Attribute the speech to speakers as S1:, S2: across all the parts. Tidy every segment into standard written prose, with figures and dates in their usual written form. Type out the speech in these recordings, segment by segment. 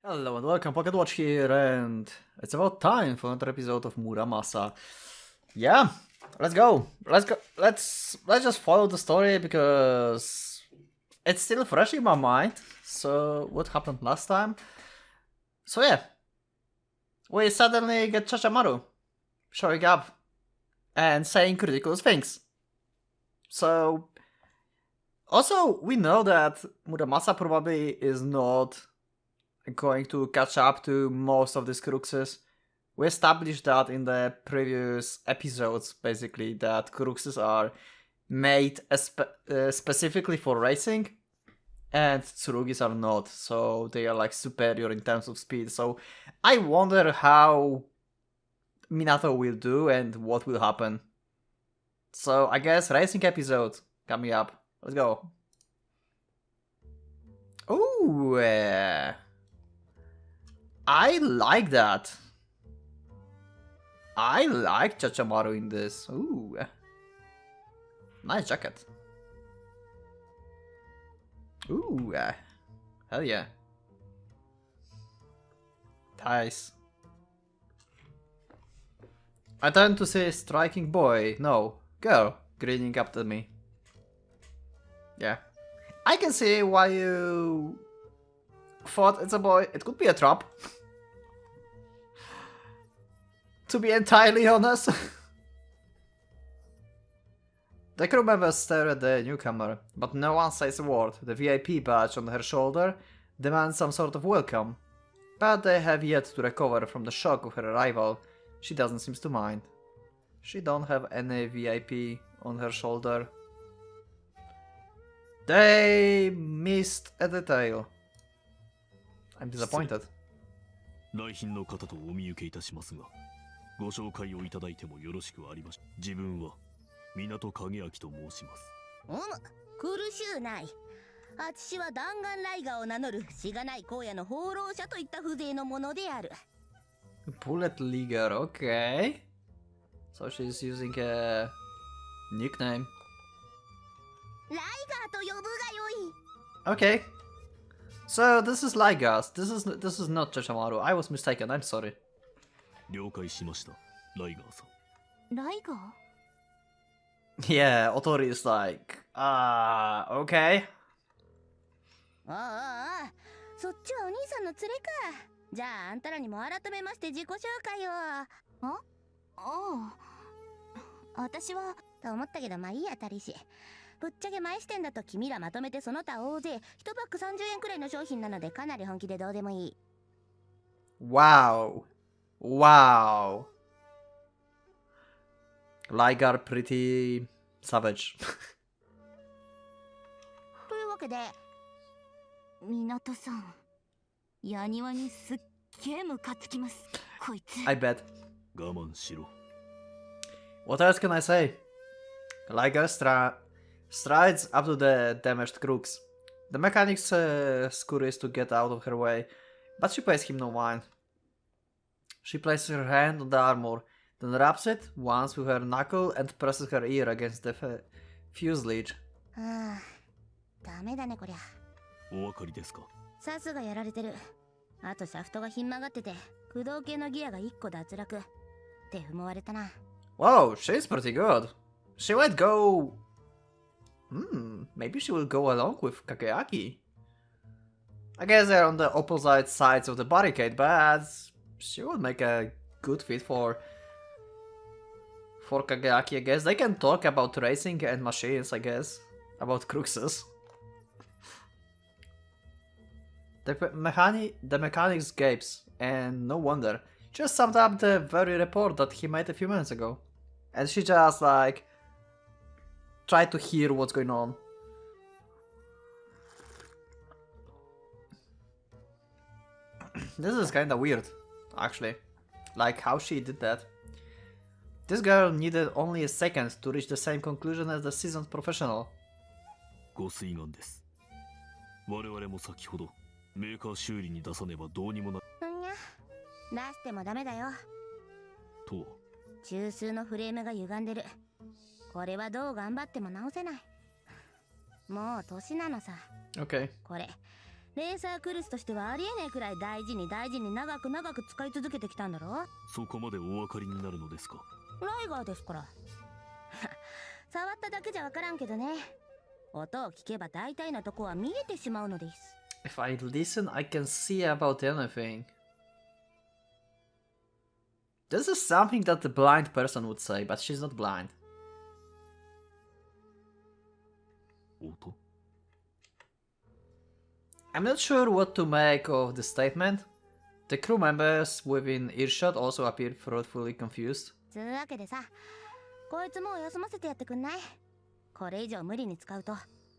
S1: Hello and welcome, PocketWatch here, and it's about time for another episode of Muramasa. Yeah, let's go. Let's go. Let's just follow the story because it's still fresh in my mind. So what happened last time? So yeah, we suddenly get Chachamaru showing up and saying ridiculous things. So also we know that Muramasa probably is not going to catch up to most of these cruxes. We established that in the previous episodes, basically, that cruxes are made specifically for racing, and Tsurugis are not, so they are like superior in terms of speed. So I wonder how Minato will do and what will happen. So I guess racing episode coming up. Let's go. Ooh, I like that. I like Chachamaru in this. Ooh. Nice jacket. Ooh. Hell yeah. Nice. I tend to say striking boy. No, girl. Grinning up at me. Yeah. I can see why you thought it's a boy. It could be a trap. To be entirely honest. The crew members stare at the newcomer, but no one says a word. The VIP badge on her shoulder demands some sort of welcome. But they have yet to recover from the shock of her arrival. She doesn't seem to mind. She don't have any VIP on her shoulder. They missed a detail. I'm disappointed.
S2: 来賓の方とお見受けいたしますが、ご紹介をいただいてもよろしくありまし。自分は港影明と申します。
S3: 苦しゅうない。あちしは弾丸ライガーを名乗るしがない荒野の放浪者といった風情のものである。
S1: Bullet Leaguer, okay. So she's using a nickname.
S3: ライガーと呼ぶがよい。
S1: Okay. So this is Ligas. This is not Chachamaru. I was mistaken. I'm sorry.
S2: 了解しました、ライガーさん。
S3: ライガー
S1: Yeah, Otori is like, okay.
S3: ああ、そっちはお兄さんの連れか。じゃああんたらにも改めまして自己紹介を。ああ、私はと思ったけど、まあいいあたりし。ぶっちゃけ前視点だと君らまとめてその他大勢1パック30円くらいの商品なので、かなり本気でどうでもいい。
S1: Wow. Wow. Ligar pretty savage.
S3: というわけで、港さん、ヤニワにすっげえムカつきます、こいつ。
S1: I bet.
S2: 我慢しろ。
S1: What else can I say? Ligar strides up to the damaged crooks. The mechanic's scurries to get out of her way, but she pays him no mind. She places her hand on the armor, then rubs it once with her knuckle and presses her ear against the fuselage.
S3: はあ、ダメだねこりゃ。
S2: お分かりですか。
S3: さすがやられてる。あとシャフトがひん曲がってて、駆動系のギアが1個脱落って踏まわれたな。
S1: Wow, she's pretty good. She might go... maybe she will go along with Kageaki. I guess they're on the opposite sides of the barricade, but she would make a good fit for Kageaki, I guess. They can talk about racing and machines, I guess. About cruxes. The mechanics gapes, and no wonder. Just summed up the very report that he made a few minutes ago. And she just like tried to hear what's going on. This is kinda weird, actually. Like how she did that. This girl needed only a second to reach the same conclusion as the seasoned professional.
S2: ご推願です。我々も先ほどメーカー修理に出さねばどうにもな。
S3: んにゃ、出してもダメだよ。
S2: とは。
S3: 中枢のフレームが歪んでる。これはどう頑張っても直せない。もう年なのさ。
S1: Okay.
S3: これレーサークルスとしてはありえないくらい大事に長く使い続けてきたんだろ。
S2: そこまでお分かりになるのですか。
S3: ライガーですから。触っただけじゃわからんけどね。音を聞けば大体のとこは見えてしまうのです。
S1: If I listen, I can see about anything. This is something that the blind person would say, but she's not blind.
S2: 音
S1: I'm not sure what to make of the statement. The crew members within earshot also appear thoughtfully confused.
S3: つうわけでさ、こいつもう休ませてやってくんない？これ以上無理に使うと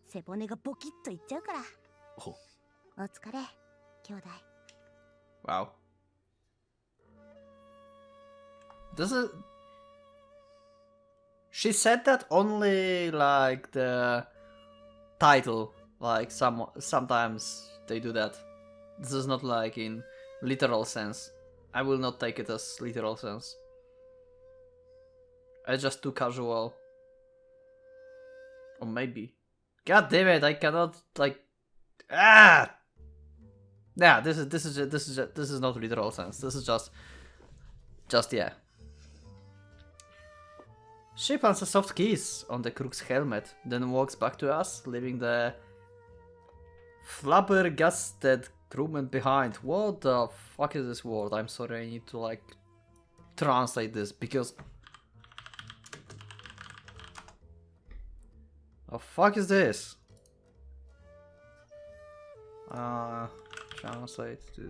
S3: 背骨がボキッといっちゃうから。
S2: は
S3: お疲れ、兄弟。
S1: Wow. Does it... She said that only like the title. Like sometimes they do that. This is not like in literal sense. I will not take it as literal sense. It's just too casual. Or maybe. God damn it! I cannot like. Ah. Yeah, this is not literal sense. This is just yeah. She plants a soft kiss on the crook's helmet, then walks back to us, leaving the flabbergasted crewman behind. What the fuck is this word? I'm sorry, I need to like translate this because the fuck is this? Translate to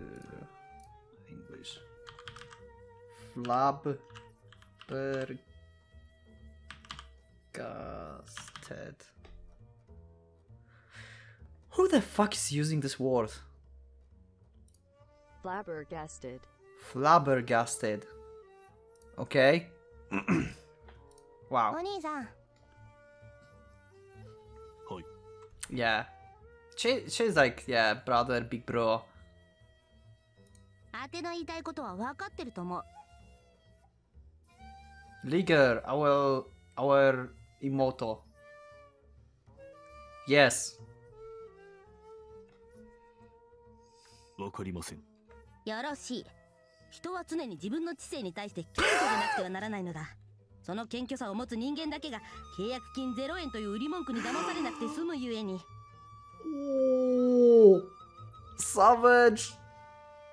S1: English. Flabbergasted. Who the fuck is using this word?
S4: Flabbergasted.
S1: Flabbergasted. Okay. Wow.
S3: お兄さん、
S2: はい。
S1: Yeah. She's like, yeah, brother, big bro.
S3: 当ての言いたいことは分かってると思う。
S1: Liger, our Imoto. Yes.
S2: わかりません。
S3: よろしい。人は常に自分の知性に対して謙虚でなくてはならないのだ。その謙虚さを持つ人間だけが契約金0円という売り文句に騙されなくて済むゆえに。
S1: Oh, savage.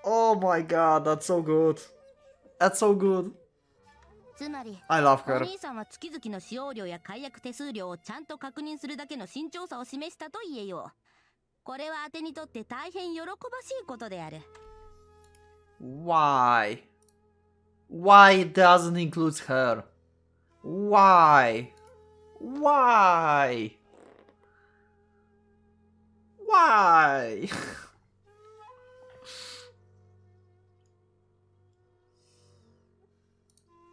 S1: Oh my god, that's so good. That's so good.
S3: つまり、
S1: I love
S3: お
S1: her.
S3: 兄さんは月々の使用料や解約手数料をちゃんと確認するだけの慎重さを示したと言えよう。これは当てにとって大変喜ばしいことである。
S1: Why? Why it doesn't include her? Why? Why? Why?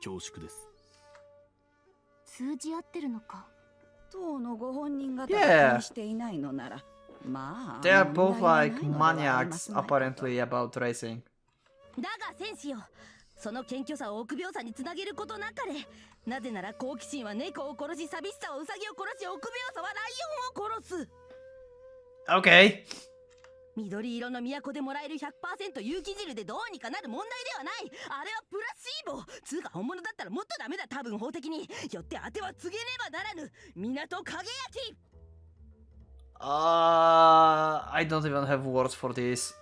S2: 恐縮です。
S3: 通じ合ってるのか。
S4: 当のご本人方
S1: Yeah.
S4: が気にしていないのなら、まあ
S1: They are
S4: 問
S1: both
S4: 題はない
S1: like
S4: のではありま
S1: maniacs
S4: すまい。
S1: apparently about racing.
S3: だが戦士よ、その謙虚さを臆病さにつなげることなかれ。なぜなら好奇心は猫を殺し、寂しさはウサギを殺し、臆病さはライオンを殺す。
S1: Okay.
S3: 緑色の都でもらえる 100% 有機汁でどうにかなる問題ではない。あれはプラシーボ。つうか本物だったらもっとダメだ。多分法的によって当ては告げねばならぬ。港影焼き。
S1: I don't even have words for this.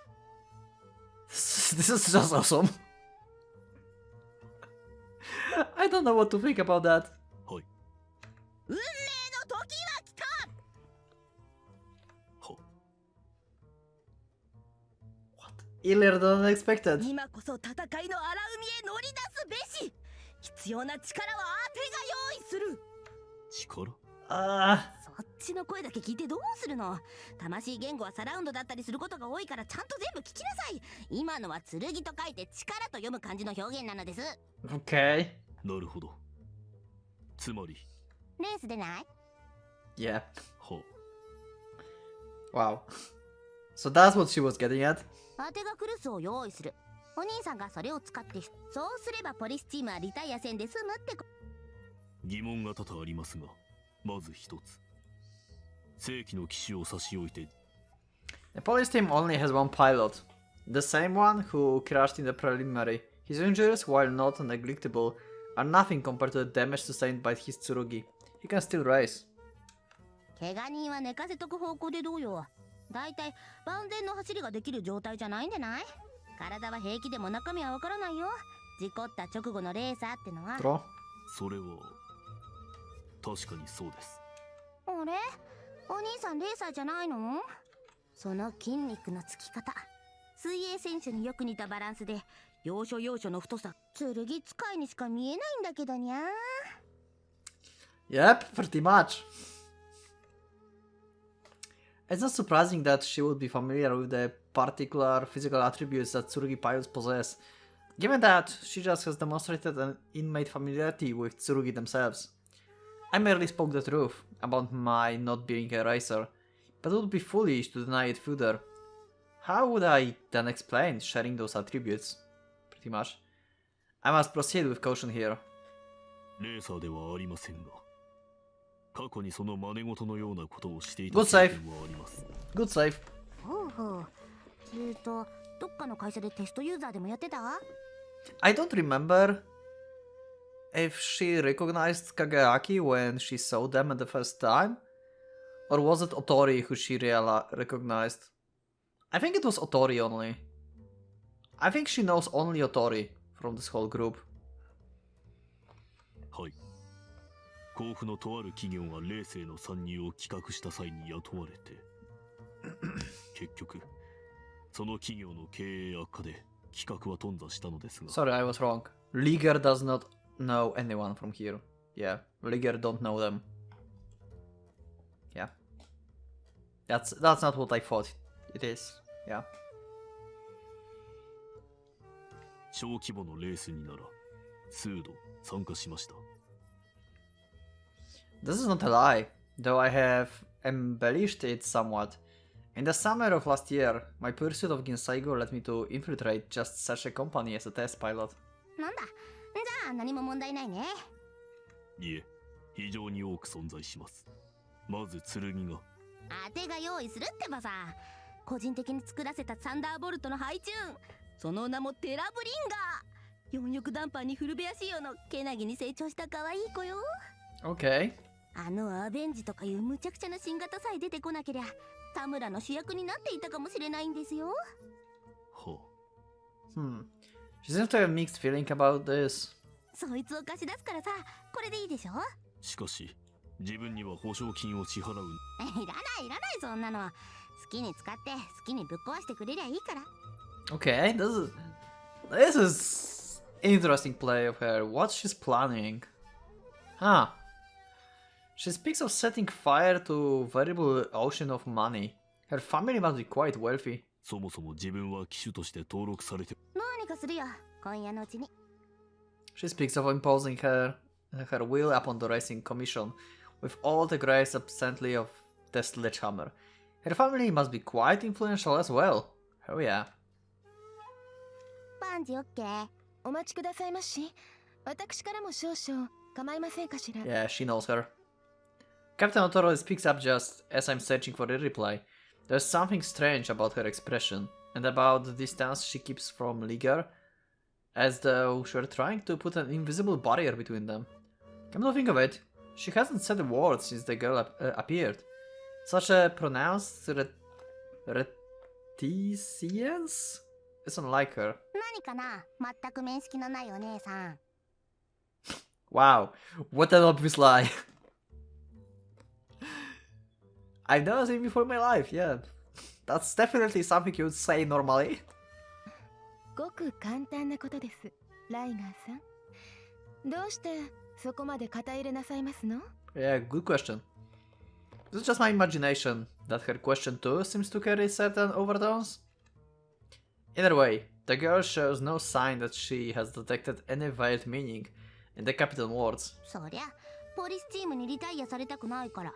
S1: This is just awesome. I don't know what to think about that.
S2: はい。
S3: 運命の時は来た。
S2: は。
S1: Earlier than expected.
S3: 今こそ戦いの荒海へ乗り出すべし。必要な力は当てが用意する。
S2: 力
S3: そっちの声だけ聞いてどうするの。魂言語はサラウンドだったりすることが多いからちゃんと全部聞きなさい。今のは剣と書いて力と読む感じの表現なのです。
S1: Okay.
S2: なるほど。つまり、
S3: レースでない？
S1: Yeah.
S2: は。
S1: Wow. So that's what she was getting at.
S3: 当てがクルスを用意する。お兄さんがそれを使って、そうすればポリスチームはリタイア戦で済むってこ。
S2: 疑問が多々ありますが、まず一つ。正規の騎士を差し置いて。
S1: The police team only has one pilot, the same one who crashed in the preliminary. His injuries, while not neglectable, are nothing compared to the damage sustained by his Tsurugi. He can still race.
S3: 怪我人は寝かせとく方向でどうよ。だいたい万全の走りができる状態じゃないんでない？体は平気でも中身はわからないよ。事故った直後のレーサーってのは。
S1: True.
S2: それは確かにそうです。
S3: あれ？お兄さんレーサーじゃないの？その筋肉のつき方、水泳選手によく似たバランスで、要所要所の太さ、剣使いにしか見えないんだけどにゃ。
S1: Yep, pretty much. It's not surprising that she would be familiar with the particular physical attributes that Tsurugi pilots possess, given that she just has demonstrated an innate familiarity with Tsurugi themselves. I merely spoke the truth about my not being a racer, but it would be foolish to deny it further. How would I then explain sharing those attributes? Pretty much. I must proceed with caution here.
S2: レーサーではありませんが、過去にその真似事のようなことをしていた
S1: Good
S2: 経
S1: save.
S2: 験はあります。
S1: Good save.
S3: ほうほう。どっかの会社でテストユーザーでもやってた？
S1: I don't remember if she recognized Kageaki when she saw them at the first time, or was it Otori who she recognized? I think it was Otori only. I think she knows only Otori from this whole group.
S2: はい。甲府のとある企業がレースへの参入を企画した際に雇われて、結局、その企業の経営悪化で企画は頓挫したのですが。
S1: Sorry, I was wrong. Liger does not know anyone from here. Yeah, Liger don't know them. Yeah. That's not what I thought it is. Yeah.
S2: 小規模のレースになら、数度参加しました。
S1: This is not a lie, though I have embellished it somewhat. In the summer of last year, my pursuit of Ginsaigo led me to infiltrate just such a company as a test pilot.
S3: なんだ。じゃあ何も問題ないね。
S2: いえ、非常に多く存在します。まず剣が。
S3: 当てが用意するってばさ。個人的に作らせたサンダーボルトのハイチューン。その名もテラブリンガー。4翼ダンパーにフルベア仕様のけなぎに成長した可愛い子よ。
S1: Okay.
S3: あのアベンジとかいう無茶苦茶な新型さえ出てこなけりゃ、田村の主役になっていたかもしれないんですよ。
S2: は
S1: She seems to have mixed feeling about this.
S3: そいつを貸し出すからさ、これでいいでしょ？
S2: しかし、自分には保証金を支払う。
S3: いらないそんなの。好きに使って好きにぶっ壊してくれりゃいいから。
S1: Okay, this is interesting play of her. What she's planning? Huh. She speaks of setting fire to variable ocean of money. Her family must be quite wealthy.
S2: そもそも自分は騎手として登録されて。
S3: 何かするよ、今夜のうちに。
S1: She speaks of imposing her will upon the racing commission, with all the grace absently of the sledgehammer. Her family must be quite influential as well. Oh yeah.
S3: バンジオッケー。
S5: お待ちくださいまし。私からも少々構いませんかしら。
S1: Yeah, she knows her. Captain Otoro speaks up just as I'm searching for a reply. There's something strange about her expression, and about the distance she keeps from Liger, as though she were trying to put an invisible barrier between them. Come to think of it, she hasn't said a word since the girl appeared. Such a pronounced reticence? It's unlike her.
S3: 何かな、全く面識のないお姉さん。
S1: Wow, what an obvious lie. I've never seen before in my life, yeah. That's definitely something you would say normally.
S5: ごく簡単なことです、ライガーさん。どうしてそこまで肩入れなさいますの？
S1: Yeah, good question. This is just my imagination that her question too seems to carry certain overtones. Either way, the girl shows no sign that she has detected any veiled meaning in the Captain words.
S3: そりゃポリスチームにリタイアされたくないから。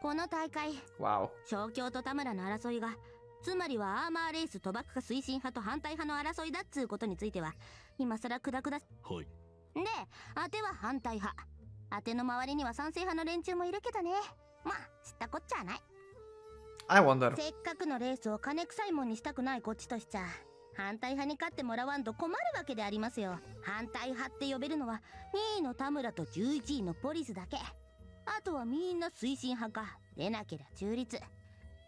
S3: この大会、
S1: Wow.
S3: 小京と田村の争いが、つまりはアーマーレース賭博家推進派と反対派の争いだっつうことについては、今更クダクダ。
S2: はい。
S3: で、当ては反対派。当ての周りには賛成派の連中もいるけどね。まあ、知ったこっちゃない。
S1: I wonder.
S3: せっかくのレースを金臭いもんにしたくないこっちとしちゃ反対派に勝ってもらわんと困るわけでありますよ。反対派って呼べるのは2位の田村と11位のポリスだけ。あとはみんな推進派か。でなけりゃ中立。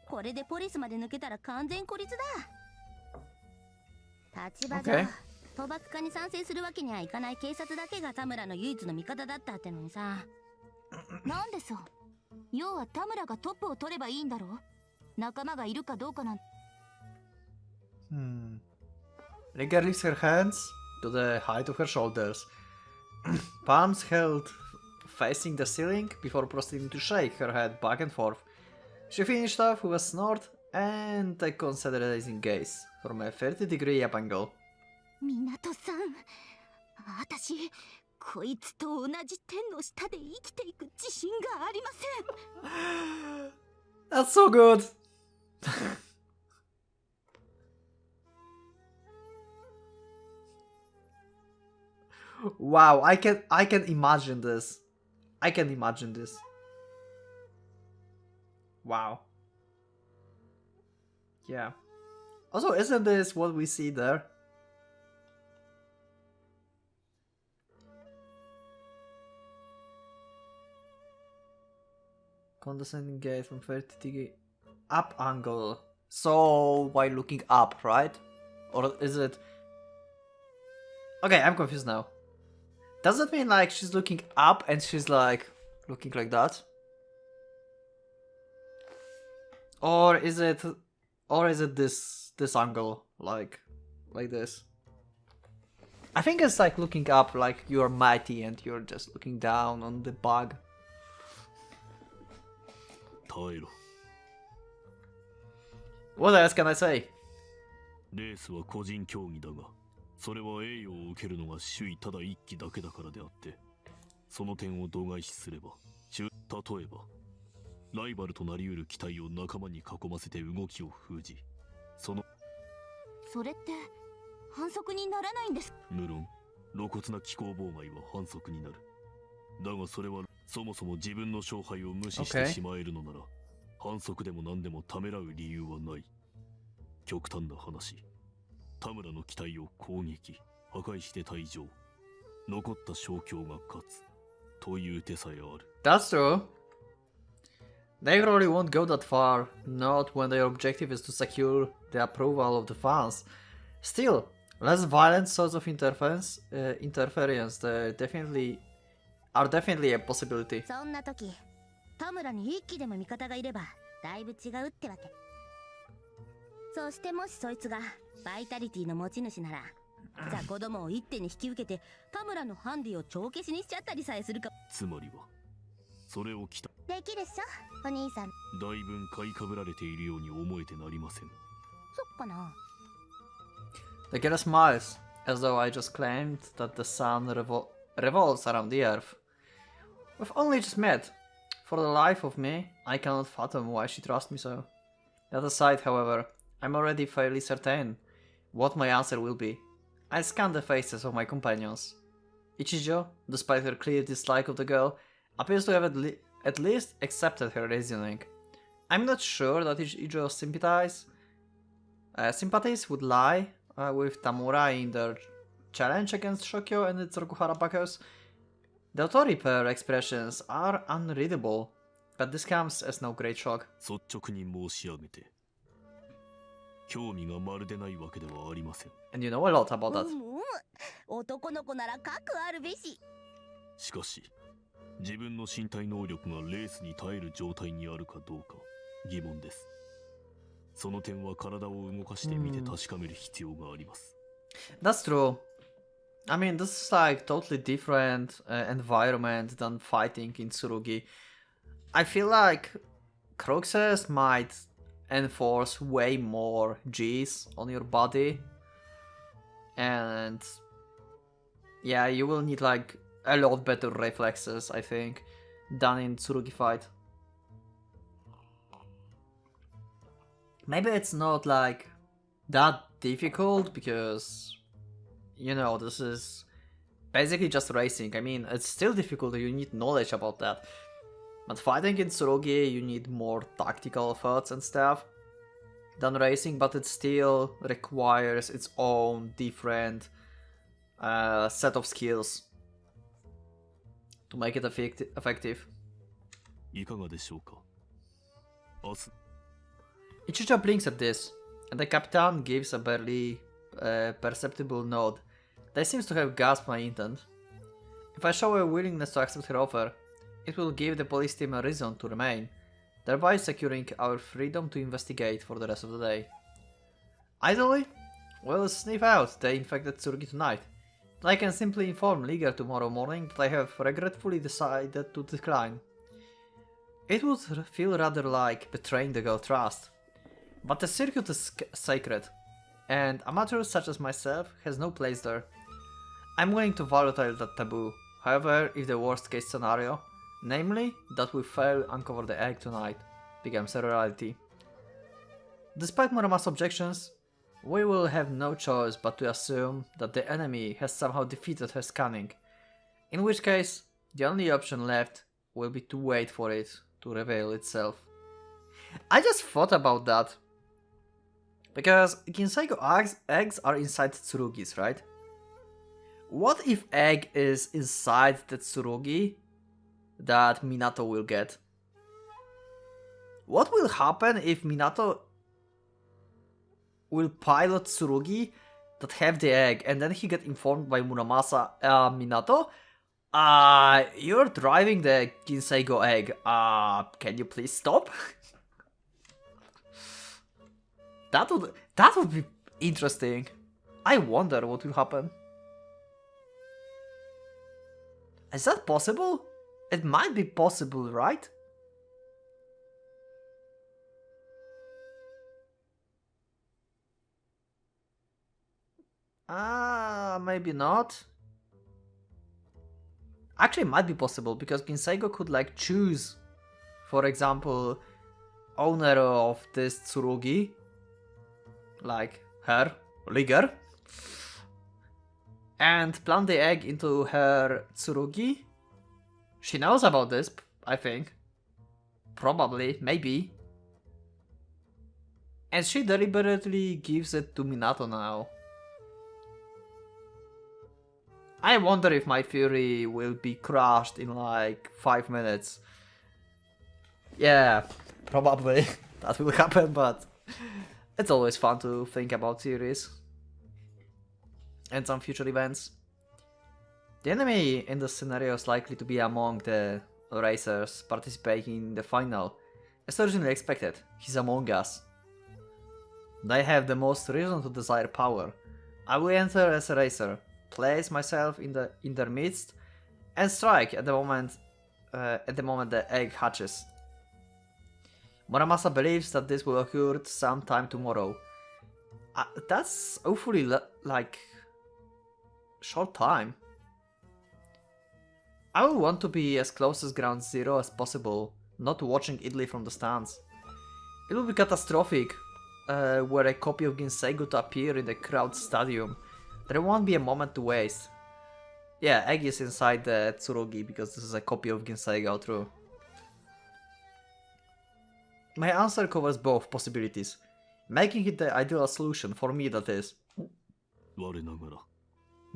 S3: これでポリスまで抜けたら完全孤立だ。立場上、
S1: Okay.
S3: 賭博家に賛成するわけにはいかない警察だけが田村の唯一の味方だったってのにさ。なんでさ。要は田村がトップを取ればいいんだろ。仲間がいるかどうかなんて。
S1: Rigger lifts her hands to the height of her shoulders, palms held facing the ceiling before proceeding to shake her head back and forth. She finished off with a snort and a considering gaze from a 30-degree up angle.
S3: 港さん、私、こいつと同じ天の下で生きていく自信がありません。
S1: That's so good! Wow, I can imagine this. I can imagine this. Wow. Yeah. Also, isn't this what we see there? Condescending gaze from 30-degree up angle. So, by looking up, right? Or is it... Okay, I'm confused now. Does that mean like she's looking up and she's like looking like that? Or is it this angle like this? I think it's like looking up like you're mighty and you're just looking down on the bug.
S2: 耐えろ。
S1: What else can I say?
S2: レースは個人競技だが、それは栄誉を受けるのが首位ただ一騎だけだからであって、その点を度外視すれば、例えば、ライバルとなり得る機体を仲間に囲ませて動きを封じ、そ
S3: れって反則にならないんです。
S2: 無論、露骨な機構妨害は反則になる。だがそれはそもそも自分の勝敗を無視してしまえるのなら、反則でも何でもためらう理由はない。極端な話。田村の機体を攻撃、破壊して退場。残った小強が勝つ。という手さえある。
S1: That's true. They probably won't go that far, not when their objective is to secure the approval of the fans. Still, less violent sorts of interference are definitely a possibility.
S3: そんな時、田村に一機でも味方がいればだいぶ違うってわけ。そしてもしそいつがバイタリティの持ち主なら、雑魚どもを一手に引き受けて田村のハンディを帳消しにしちゃったりさえするか。
S2: つまりは、それを
S3: できるっしょ、お兄さん。
S2: だいぶ買いかぶられているように思えてなりません。
S3: そっかな。
S1: The killer smiles, as though I just claimed that the sun revolves around the earth. We've only just met. For the life of me, I cannot fathom why she trusts me so. That aside, however, I'm already fairly certain what my answer will be. I scan the faces of my companions. Ichijo, despite her clear dislike of the girl, appears to have at least accepted her reasoning. I'm not sure that Ichijo's sympathies would lie with Tamura in their challenge against Shokyo and its Rokuhara backers. The Otori pair expressions are unreadable, but this comes as no great shock.
S2: 率直に申し上げて、興味がまるでないわけではありません。
S1: And you know a lot about that.
S3: 男の子なら核あるべし。
S2: しかし、自分の身体能力がレースに耐える状態にあるかどうか疑問です。その点は体を動かしてみて確かめる必要があります。
S1: That's true. I mean, this is like totally different environment than fighting in Tsurugi. I feel like Croxes might enforce way more G's on your body. And yeah, you will need like a lot better reflexes, I think, than in Tsurugi fight. Maybe it's not like that difficult because, you know, this is basically just racing. I mean, it's still difficult, you need knowledge about that. But fighting in Tsurugi, you need more tactical thoughts and stuff than racing, but it still requires its own different set of skills to make it effective.
S2: いかがでしょうか。明日
S1: Ichijo blinks at this, and the Capitan gives a barely perceptible nod that seems to have grasped my intent. If I show a willingness to accept her offer, it will give the police team a reason to remain, thereby securing our freedom to investigate for the rest of the day. Ideally, we'll sniff out the infected Tsurugi tonight. Then I can simply inform Liger tomorrow morning that I have regretfully decided to decline. It would feel rather like betraying the girl trust. But the circuit is sacred, and amateurs such as myself has no place there. I'm willing to volatile that taboo. However, if the worst case scenario, namely that we fail uncover the egg tonight, becomes a reality. Despite Muramasa objections, we will have no choice but to assume that the enemy has somehow defeated her scanning, in which case the only option left will be to wait for it to reveal itself. I just thought about that. Because Ginseigo eggs are inside Tsurugis, right? What if egg is inside the Tsurugi that Minato will get? What will happen if Minato will pilot Tsurugi that have the egg and then he get informed by Muramasa, Minato? You're driving the Ginseigo egg. Can you please stop? That would be interesting. I wonder what will happen. Is that possible? It might be possible, right? Maybe not. Actually, it might be possible because Ginseigo could like choose, for example, owner of this Tsurugi, like her, Liger, and plant the egg into her Tsurugi. She knows about this, I think. Probably, maybe. And she deliberately gives it to Minato now. I wonder if my theory will be crushed in like 5 minutes. Yeah, probably that will happen, but it's always fun to think about theories and some future events. The enemy in this scenario is likely to be among the racers participating in the final. As originally expected, he's among us. They have the most reason to desire power. I will enter as a racer, place myself in their midst, and strike at the moment the egg hatches. Muramasa believes that this will occur sometime tomorrow. That's awfully like short time. I will want to be as close as ground zero as possible, not watching Italy from the stands. It will be catastrophic were a copy of Ginseigo to appear in the crowd stadium. There won't be a moment to waste. Yeah, egg is inside the Tsurugi because this is a copy of Ginseigo, true. My answer covers both possibilities, making it the ideal solution for me, that is.
S2: 我ながら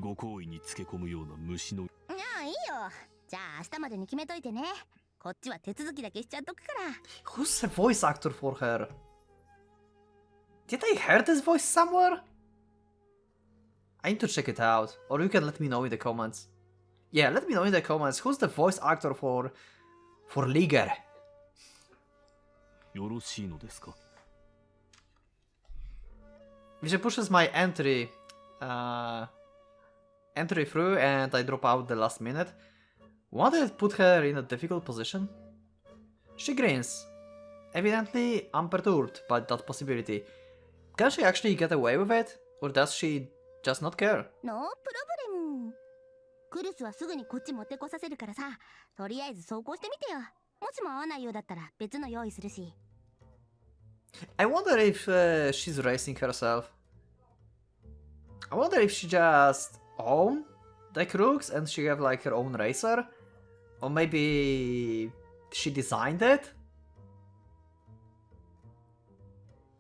S2: ご好意につけ込むような虫の
S3: いいよ。じゃあ明日までに決めといてね。こっちは手続きだけしちゃっとくから。
S1: Who's the voice actor for her? Did I hear this voice somewhere? I need to check it out, or you can let me know in the comments. Yeah, let me know in the comments who's the voice actor for Liger.
S2: よろしいのですか。
S1: Which pushes my entry through and I drop out the last minute. Won't it put her in a difficult position? She grins, evidently unperturbed by that possibility. Can she actually get away with it? Or does she just not care?
S3: ノープロブレム。クルスはすぐにこっち持ってこさせるからさ、とりあえず走行してみてよ。もしも合わないようだったら別の用意するし。
S1: I wonder if she's racing herself. I wonder if she just own the crooks and she have like her own racer? Or maybe she designed it?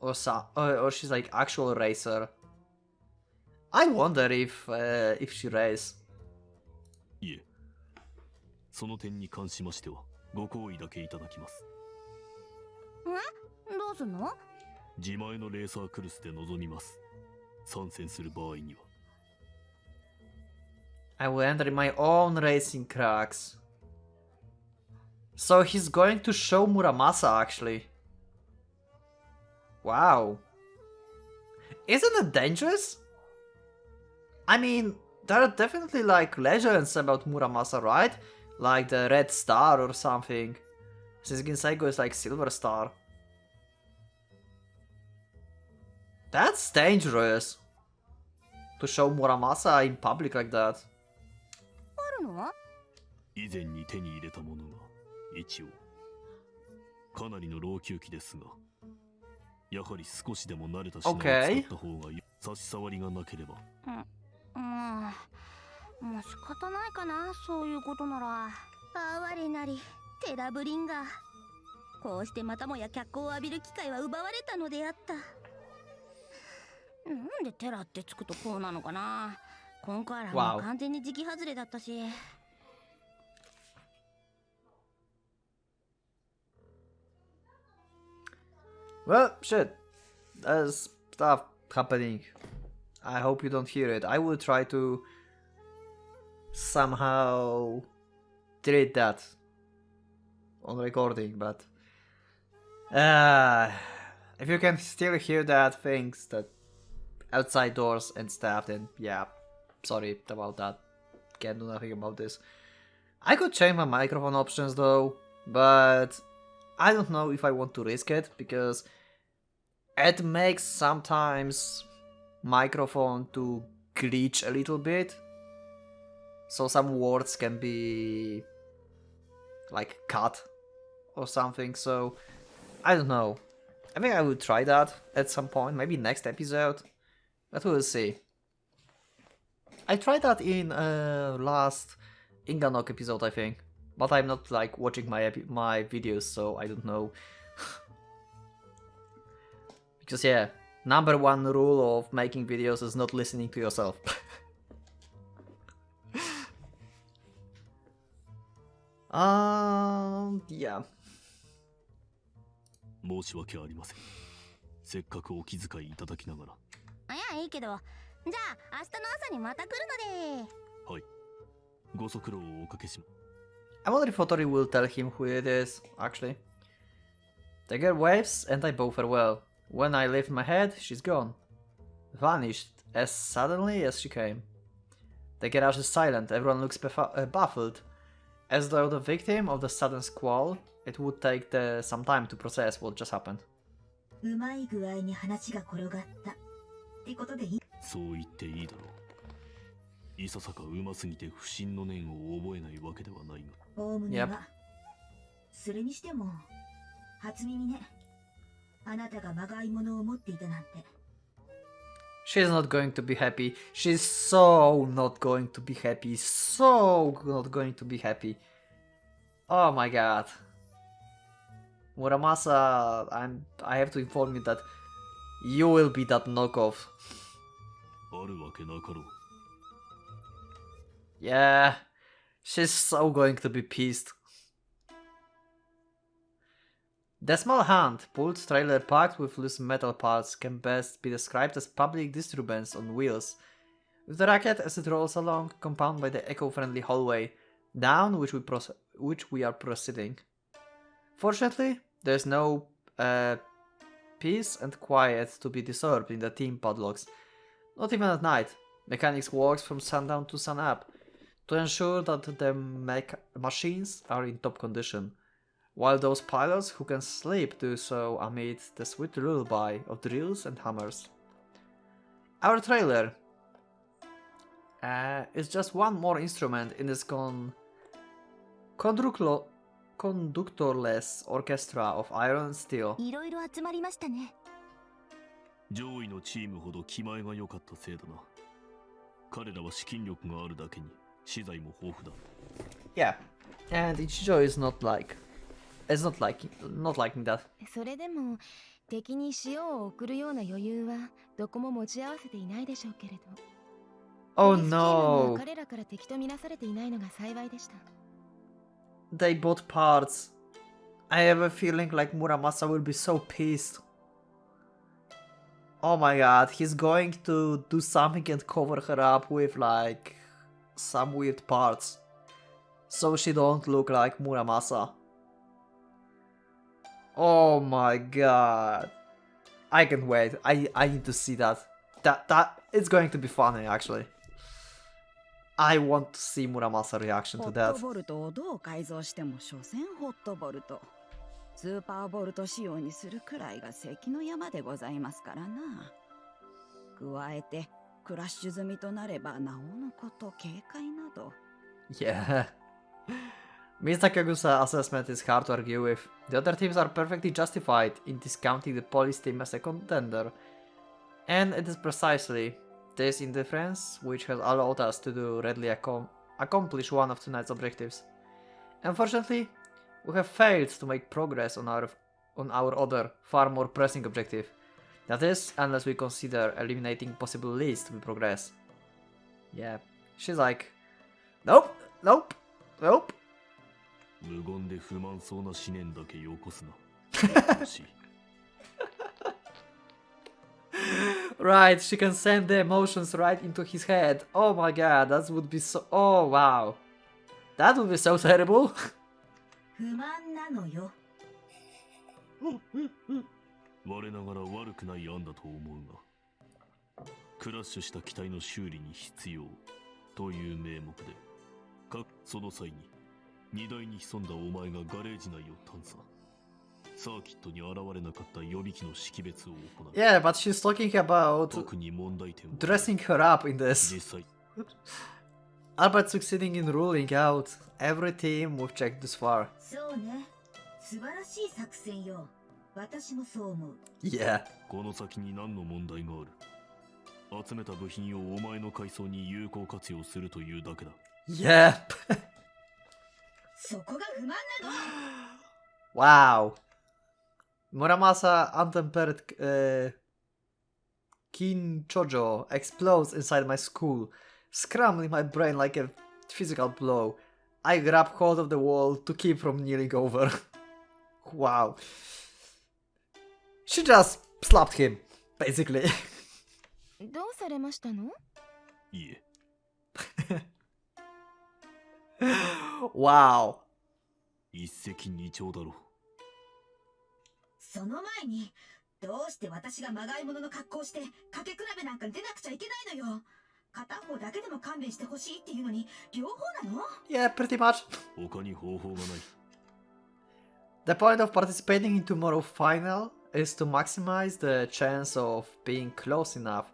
S1: Or she's like actual racer. I wonder if she race.
S2: いえ、その点に関しましてはご好意だけいただきます。
S3: どうすんの？
S2: 自前のレーサークルスで臨みます。参戦する場合には。
S1: I will enter my own racing cracks. So he's going to show Muramasa actually. Wow. Isn't it dangerous? I mean, there are definitely like legends about Muramasa, right? Like the Red Star or something. Since Ginseigo is like Silver Star. That's dangerous. To show Muramasa in public like that.
S3: あるの？
S2: 以前に手に入れたものが一応かなりの老朽機ですが、やはり少しでも慣れた品を使った方が差し障りがなければ。
S3: もう仕方ないかな、そういうことなら。哀れなりテラブリンガー。こうしてまたもや脚光を浴びる機会は奪われたのであった。なんでテラってつくとこうなのかな。コンクアラも完全に時期外れだったし。
S1: Well, shit. There's stuff happening. I hope you don't hear it. I will try to somehow delete that on recording, but if you can still hear that things that outside doors and stuff, then yeah, sorry about that. Can't do nothing about this. I could change my microphone options though, but I don't know if I want to risk it because it makes sometimes microphone to glitch a little bit. So some words can be like cut or something. So I don't know. I think I will try that at some point, maybe next episode. But we'll see. I tried that in last Inganok episode, I think. But I'm not like watching my videos, so I don't know. Because yeah, number one rule of making videos is not listening to yourself. Yeah.
S2: 申し訳ありません。せっかくお気遣いいただきながら。
S3: いや、いいけど、じゃあ明日の朝にまた来るので。
S2: はい。ご足労をおかけします。
S1: I wonder if Otori will tell him who it is, actually. The girl waves and I bow farewell. When I lift my head, she's gone. Vanished as suddenly as she came. The garage is silent, everyone looks baffled. As though the victim of the sudden squall, it would take some time to process what just happened.
S6: うまい具合に話が転がったってことでいい？
S2: そう言っていいだろう。いささかうますぎて不審の念を覚えないわけではないが。
S6: おおむねは。それにしても初耳ね。あなたがまがいものを持っていたなんて。
S1: She's not going to be happy. She's so not going to be happy. So not going to be happy. Oh my god. Muramasa, I have to inform you that you will be that knockoff.
S2: あるわけなかろう。
S1: Yeah, she's so going to be pissed. The small hand-pulled trailer packed with loose metal parts can best be described as public disturbance on wheels, with the racket as it rolls along, compounded by the eco-friendly hallway down which we are proceeding. Fortunately, there is no peace and quiet to be disturbed in the team padlocks, not even at night. Mechanics works from sundown to sunup to ensure that the machines are in top condition, while those pilots who can sleep do so amid the sweet lullaby of drills and hammers. Our trailer is just one more instrument in this conductorless orchestra of iron and steel.
S3: いろいろ集まりましたね。
S2: 上位のチームほど気前が良かったせいだな。彼らは資金力があるだけに資材も豊富だ。
S1: Yeah, and Ichijo is not like it's not liking that.
S5: それでも敵に塩を送るような余裕はどこも持ち合わせていないでしょうけれど。
S1: Oh
S5: ポリスチーム
S1: no!
S5: が彼らから敵とみなされていないのが幸いでした。
S1: They bought parts. I have a feeling like Muramasa will be so pissed. Oh my god, he's going to do something and cover her up with like some weird parts. So she don't look like Muramasa. Oh my god. I can't wait. I need to see that. That it's going to be funny actually. I want to see Muramasa reaction
S4: ホ
S1: to
S4: ット
S1: that.
S4: ボルトをどう改造しても所詮ホットボルト。スーパーボルト仕様にするくらいが関の山でございますからな。加えてクラッシュ済みとなればなおのこと警戒など。
S1: Yeah. Mr. Kagusa's assessment is hard to argue with. The other teams are perfectly justified in discounting the police team as a contender. And it is precisely this indifference which has allowed us to readily accomplish one of tonight's objectives. Unfortunately, we have failed to make progress on our other, far more pressing objective. That is, unless we consider eliminating possible leads to progress. Yeah, she's like, nope, nope, nope.
S2: 無言で不満そうな思念だけよこすな。よし
S1: Right, she can send the emotions right into his head. Oh my god, that would be so... Oh wow. That would be so terrible.
S6: 不満なのよ。
S2: 我ながら悪くない案だと思うが、クラッシュした機体の修理に必要という名目で、その際に荷台に潜んだお前がガレージ内を探査。サーキットに現れなかった予備機の識別を行う。
S1: Yeah, but she's talking about
S2: 特に問題点を
S1: dressing her up in this.
S2: 実際
S1: Albert succeeding in ruling out every team we've checked this far.
S6: そうね。素晴らしい作戦よ。私もそう思う。
S1: Yeah.
S2: この先に何の問題がある？集めた部品をお前の階層に有効活用するというだけだ。
S1: Yep.
S6: そこが不満なの。
S1: Wow. Muramasa untempered Kinchojo explodes inside my skull, scrambling my brain like a physical blow. I grab hold of the wall to keep from kneeling over. Wow. She just slapped him, basically.
S5: どうされましたの？
S2: いえ、
S1: Wow.
S2: 一石二鳥だろう。
S6: その前に、どうして私がまがいものの格好をして、かけ比べなんかに出なくちゃいけないのよ。片方だけでも勘弁してほしいっていうのに、両方なの？
S1: Yeah, pretty much.
S2: 他に方法がない。
S1: The point of participating in tomorrow's final is to maximize the chance of being close enough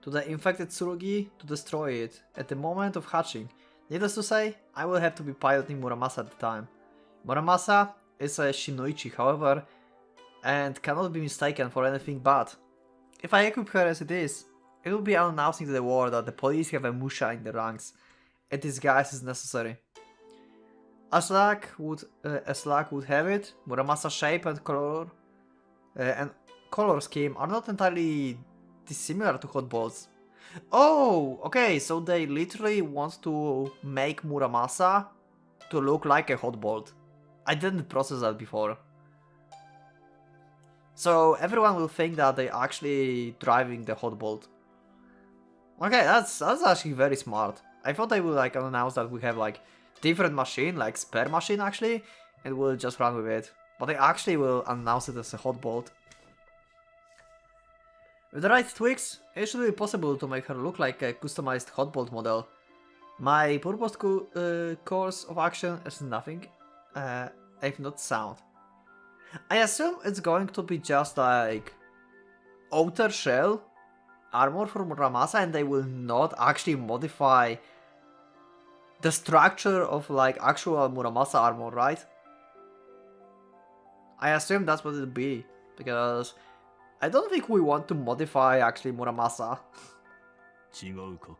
S1: to the infected Tsurugi to destroy it at the moment of hatching. Needless to say, I will have to be piloting Muramasa at the time. Muramasa is a Shinoichi, however, and cannot be mistaken for anything but. If I equip her as it is, it will be announcing to the world that the police have a Musha in the ranks, and disguise is necessary. As luck would have it, Muramasa's shape and color scheme are not entirely dissimilar to Hot Bolt's. Oh, okay, so they literally want to make Muramasa to look like a Hot Bolt. I didn't process that before. So everyone will think that they're actually driving the Hot Bolt. Okay, that's actually very smart. I thought they would like announce that we have like different machine, like spare machine actually, and we'll just run with it. But they actually will announce it as a Hot Bolt. With the right tweaks, it should be possible to make her look like a customized Hot Bolt model. My purposed course of action is nothing, if not sound. I assume it's going to be just like outer shell armor for Muramasa, and they will not actually modify the structure of like actual Muramasa armor, right? I assume that's what it'll be, because I don't think we want to modify actually Muramasa.
S2: 違うか。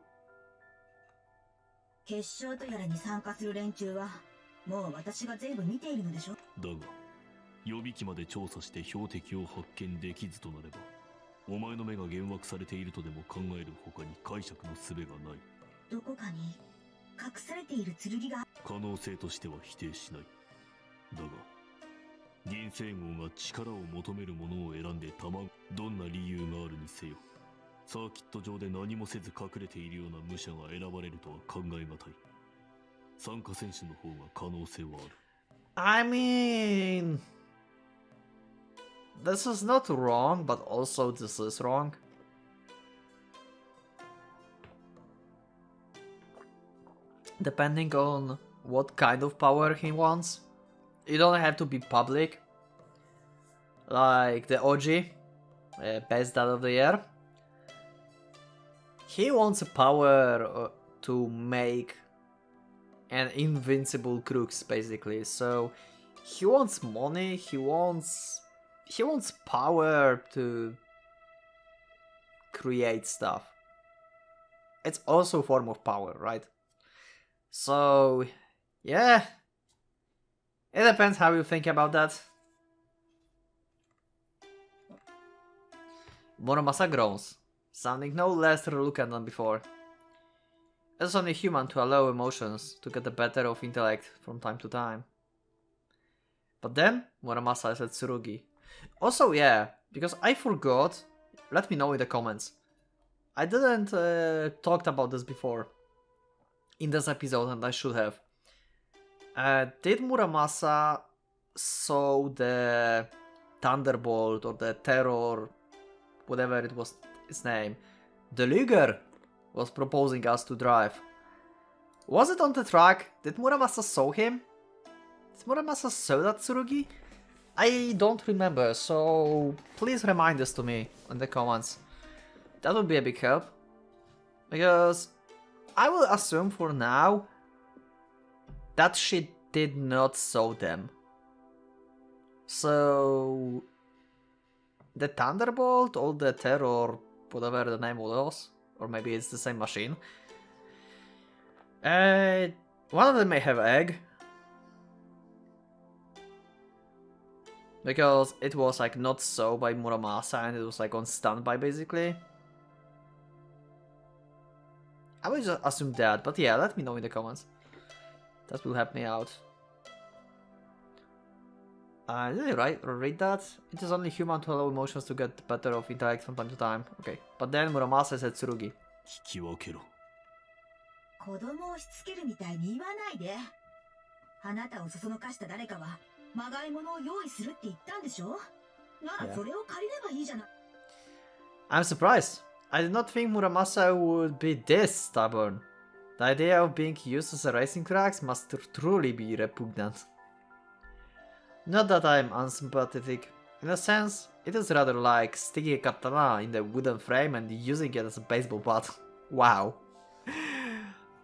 S6: 決勝とやらに参加する連中は、もう私が全部見ているのでしょ？
S2: だが、予備機まで調査して標的を発見できずとなれば、お前の目が幻惑されているとでも考える他に解釈の術がない。
S6: どこかに隠されている剣が。
S2: 可能性としては否定しない。だが銀星号が力を求めるものを選んでどんな理由があるにせよ、サーキット上で何もせず隠れているような武者が選ばれるとは考えがたい。参加選手の方が可能性はある。
S1: I mean, this is not wrong, but also this is wrong. Depending on what kind of power he wants. You don't have to be public. Like the OG, best dad of the year. He wants a power to make an invincible crooks, basically. So he wants money, he wants power to create stuff. It's also a form of power, right? So yeah, it depends how you think about that. Muramasa groans, sounding no less reluctant than before. It's only human to allow emotions to get the better of intellect from time to time. But then, Muramasa said Tsurugi. Also, yeah, because I forgot, let me know in the comments. I didn't talked about this before in this episode, and I should have. Did Muramasa saw the Thunderbolt or the Terror, whatever it was its name, the Luger was proposing us to drive? Was it on the track? Did Muramasa saw him? Did Muramasa saw that Tsurugi? I don't remember, so please remind this to me in the comments. That would be a big help. Because I will assume for now that she did not saw them. So the Thunderbolt or the Terror, whatever the name was, or maybe it's the same machine. One of them may have egg. Because it was like not so by Muramasa and it was like on standby basically. I would just assume that, but yeah, let me know in the comments. That will help me out. Did I read that? It is only human to allow emotions to get the better of intellect from time to time. Okay, but then Muramasa said Tsurugi.
S2: 引き分けろ。
S6: 子供をしつけるみたいに言わないで。あなたをそそのかした誰かはまがいものを用意するって言ったんでしょ。ならそれを借りればいいじゃない。
S1: I'm surprised. I did not think Muramasa would be this stubborn. The idea of being used as a racing tracks must truly be repugnant. Not that I'm unsympathetic. In a sense, it is rather like sticking a katana in the wooden frame and using it as a baseball bat. Wow.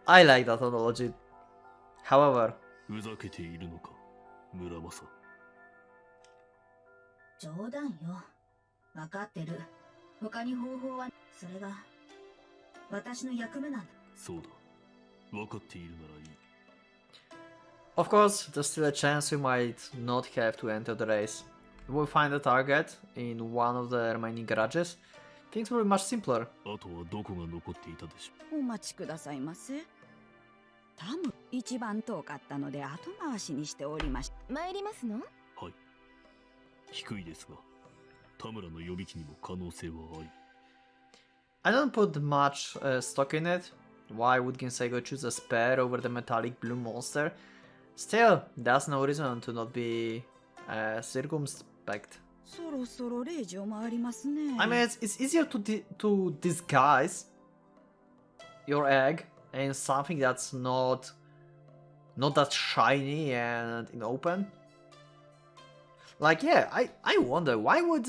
S1: I like that analogy. However,
S2: ふざけているのか、村正。
S6: 冗談よ。わかってる。他に方法は、それが私の役目なんだ。
S2: そうだ。分かっているならいい。
S1: of course, there's still a chance you might not have to enter the race. If we find a target in one of the remaining garages, things will be much simpler.
S2: あとはどこが残っていたでしょう。
S4: お待ちくださいませ。タム、一番遠かったので後回しにしておりました。
S5: 参りますの？
S2: はい。低いですが、田村の予備機にも可能性はあり。
S1: I don't put much stock in it. Why would Ginseigo choose a spare over the metallic blue monster? Still, there's no reason to not be circumspect.
S4: そろそろ0時を回りますね。
S1: I mean, it's easier to disguise your egg in something that's not that shiny and in open. Like, yeah, I wonder, why would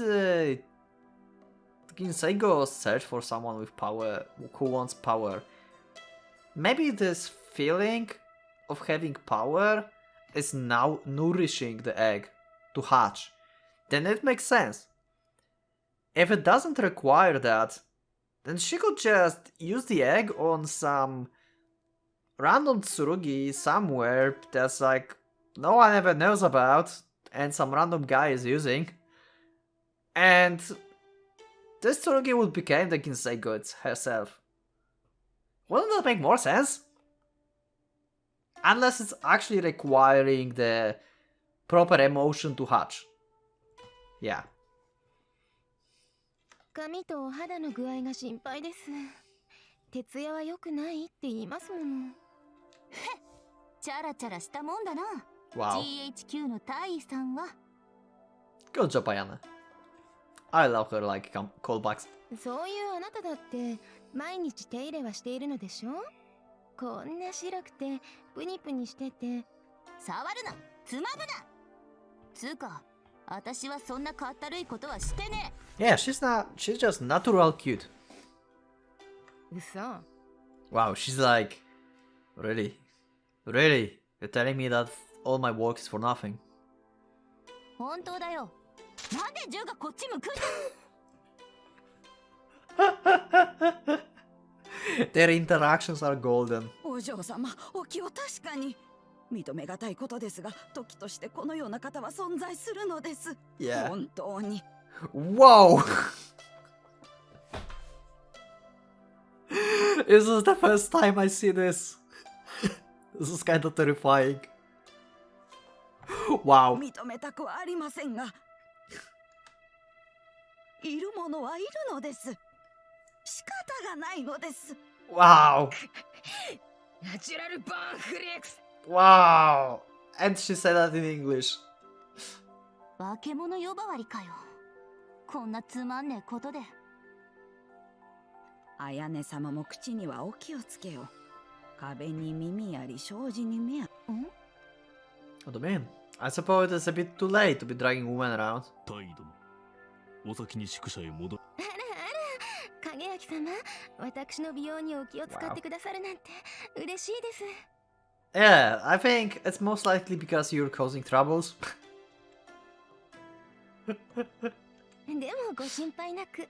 S1: Ginseigo search for someone with power, who wants power? Maybe this feeling of having power is now nourishing the egg to hatch. Then it makes sense. If it doesn't require that, then she could just use the egg on some random Tsurugi somewhere that's like no one ever knows about, and some random guy is using. And this Tsurugi would become the Ginsei Goods herself. Wouldn't that make more sense? Unless it's actually requiring the proper emotion to hatch. Yeah.
S5: 髪とお肌の具合が心配です。徹夜は良くないって言いますもの。
S3: チャラチャラしたもんだな。
S1: Wow.
S3: GHQ の大尉さんは。
S1: Good job, Ayana. I love her like callbacks.
S5: そういうあなただって毎日手入れはしているのでしょ？こんな白くてプニプニしてて。
S3: 触るな、つまむな。つうか、私はそんなかったるいことはしてねえ。
S1: Yeah, she's just natural cute.
S5: 嘘。
S1: Wow, she's like, really? Really? You're telling me that all my work is for nothing?
S3: 本当だよ。なんで銃がこっち向くんだ。
S1: Their interactions are golden.
S4: お嬢様、お気を確かに。認めがたいことですが、時としてこのような方は存在するのです。
S1: Yeah.
S4: 本当に。
S1: Whoa! This is the first time I see this. This is kind of terrifying. Wow.
S4: 認めたくはありませんが、いるものはいるのです。仕方がないのです。
S1: Wow.
S5: ナチュラルバーンフレックス。
S1: Wow. And she said that in English.
S3: 化け物呼ばわりかよ。こんなつまんねえことで。
S4: 綾音様も口にはお気をつけよ。壁に耳あり、障子に目あり。ん？
S1: What do you mean? I suppose it's a bit too late to be dragging women around.
S2: タイ殿、お先に宿舎へ戻る。
S5: あらあら、影焼様、私の美容にお気を使ってくださるなんて嬉しいです。
S1: Yeah, I think it's most likely because you're causing troubles.
S5: でもご心配なく、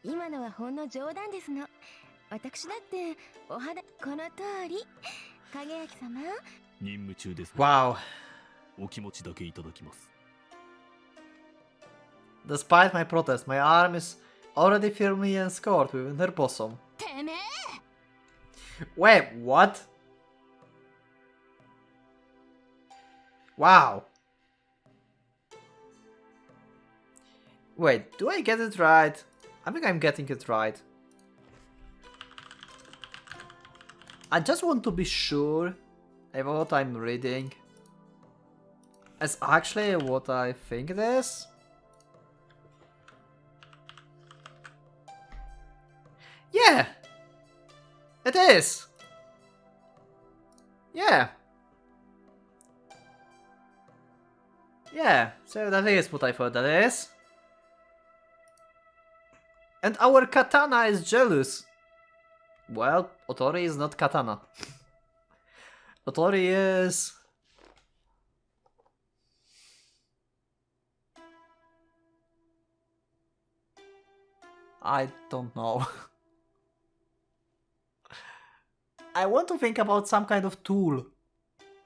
S5: 今のはほんの冗談ですの。私だってお肌この通り。影焼様、
S2: 任務中です、ね。
S1: Wow.
S2: お気持ちだけいただきます。
S1: Despite my protest, my arm is already firmly enscored within her bosom.
S3: てめえ
S1: Wait, what? Wow. Wait, do I get it right? I think I'm getting it right. I just want to be sure if what I'm reading is actually what I think it is. Yeah! It is! Yeah! Yeah, so that is what I thought that is. And our katana is jealous. Well, Otori is not katana. Otori is... I don't know. I want to think about some kind of tool.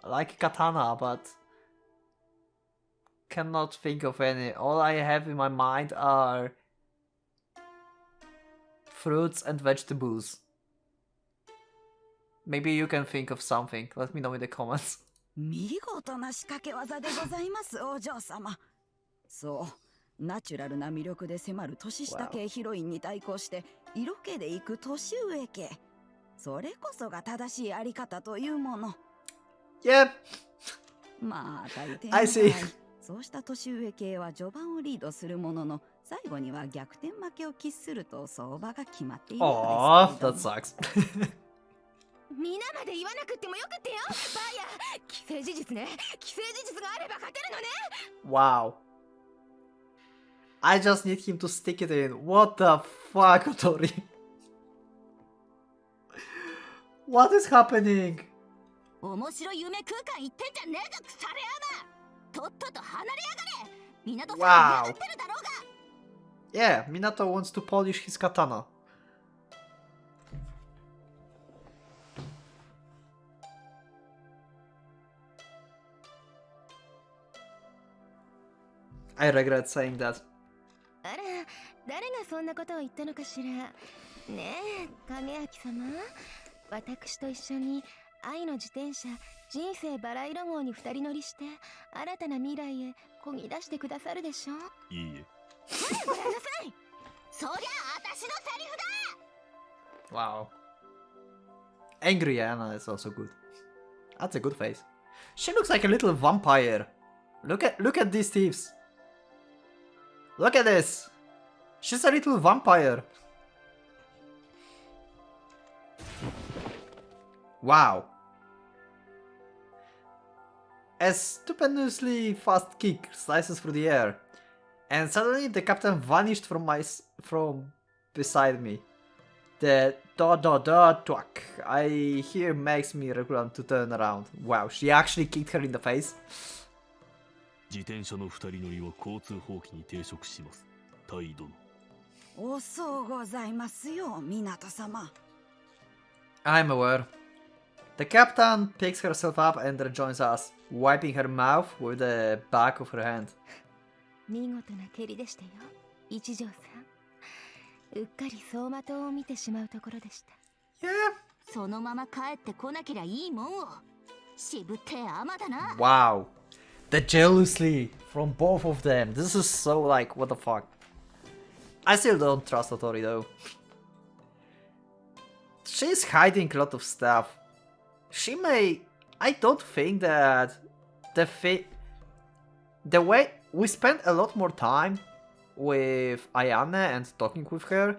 S1: Like katana, but... cannot think of any. All I have in my mind are... fruits and vegetables. Maybe you can think of something. Let me know in the comments.
S4: 見事な仕掛け技でございます、お嬢様。そう、ナチュラルな魅力で迫る年下系ヒロインに対抗して色気で行く年上系。それこそが正しいあり方というもの。
S1: Yep.
S4: まあ大抵の
S1: I see.
S4: そうした年上系は序盤をリードするものの、最後には逆転負けを喫すると相場が決まっているのです。
S1: Aww, that sucks.
S5: 皆まで言わなくってもよくってよ。バーヤ、既成事実ね。既成事実があれば勝てるのね。
S1: Wow. I just need him to stick it in. What the fuck, Otori? What is happening?
S3: 面白い夢空間行ってんじゃねえぞ、腐れ山。とっとと離れやがれ。港さん嫌がってるだろうが。
S1: Yeah, Minato wants to polish his katana. I regret saying that.
S5: あら、誰がそんなことを言ったのかしら。ねえ、影明様。私と一緒に愛の自転車人生バラ色号に二人乗りして新たな未来へ漕ぎ出してくださるでしょ。
S2: いいえ。
S5: ごめんなさい。
S3: そりゃ私のセリフだ。
S1: Wow. Angry Anna is also good. That's a good face. She looks like a little vampire. Look at these thieves. Look at this. She's a little vampire. Wow. A stupendously fast kick slices through the air, and suddenly the captain vanished from beside me. The twack I hear makes me regret to turn around. Wow, she actually kicked her in the face.
S2: 自転車の二人乗りは交通法規に抵触します。タイ殿。
S4: おそうございますよ、港様。
S1: I'm aware. The captain picks herself up and rejoins us, wiping her mouth with the back of her hand.
S5: 見事な蹴りでしたよ、一条さん。うっかり走馬灯を見てしまうところでした。
S1: Yeah.
S3: そのまま帰ってこなけりゃいいもんを。渋ってアマだな。
S1: Wow. The jealousy from both of them. This is so like, what the fuck. I still don't trust Otori though. She's hiding a lot of stuff. She may... I don't think that the way we spent a lot more time with Ayane and talking with her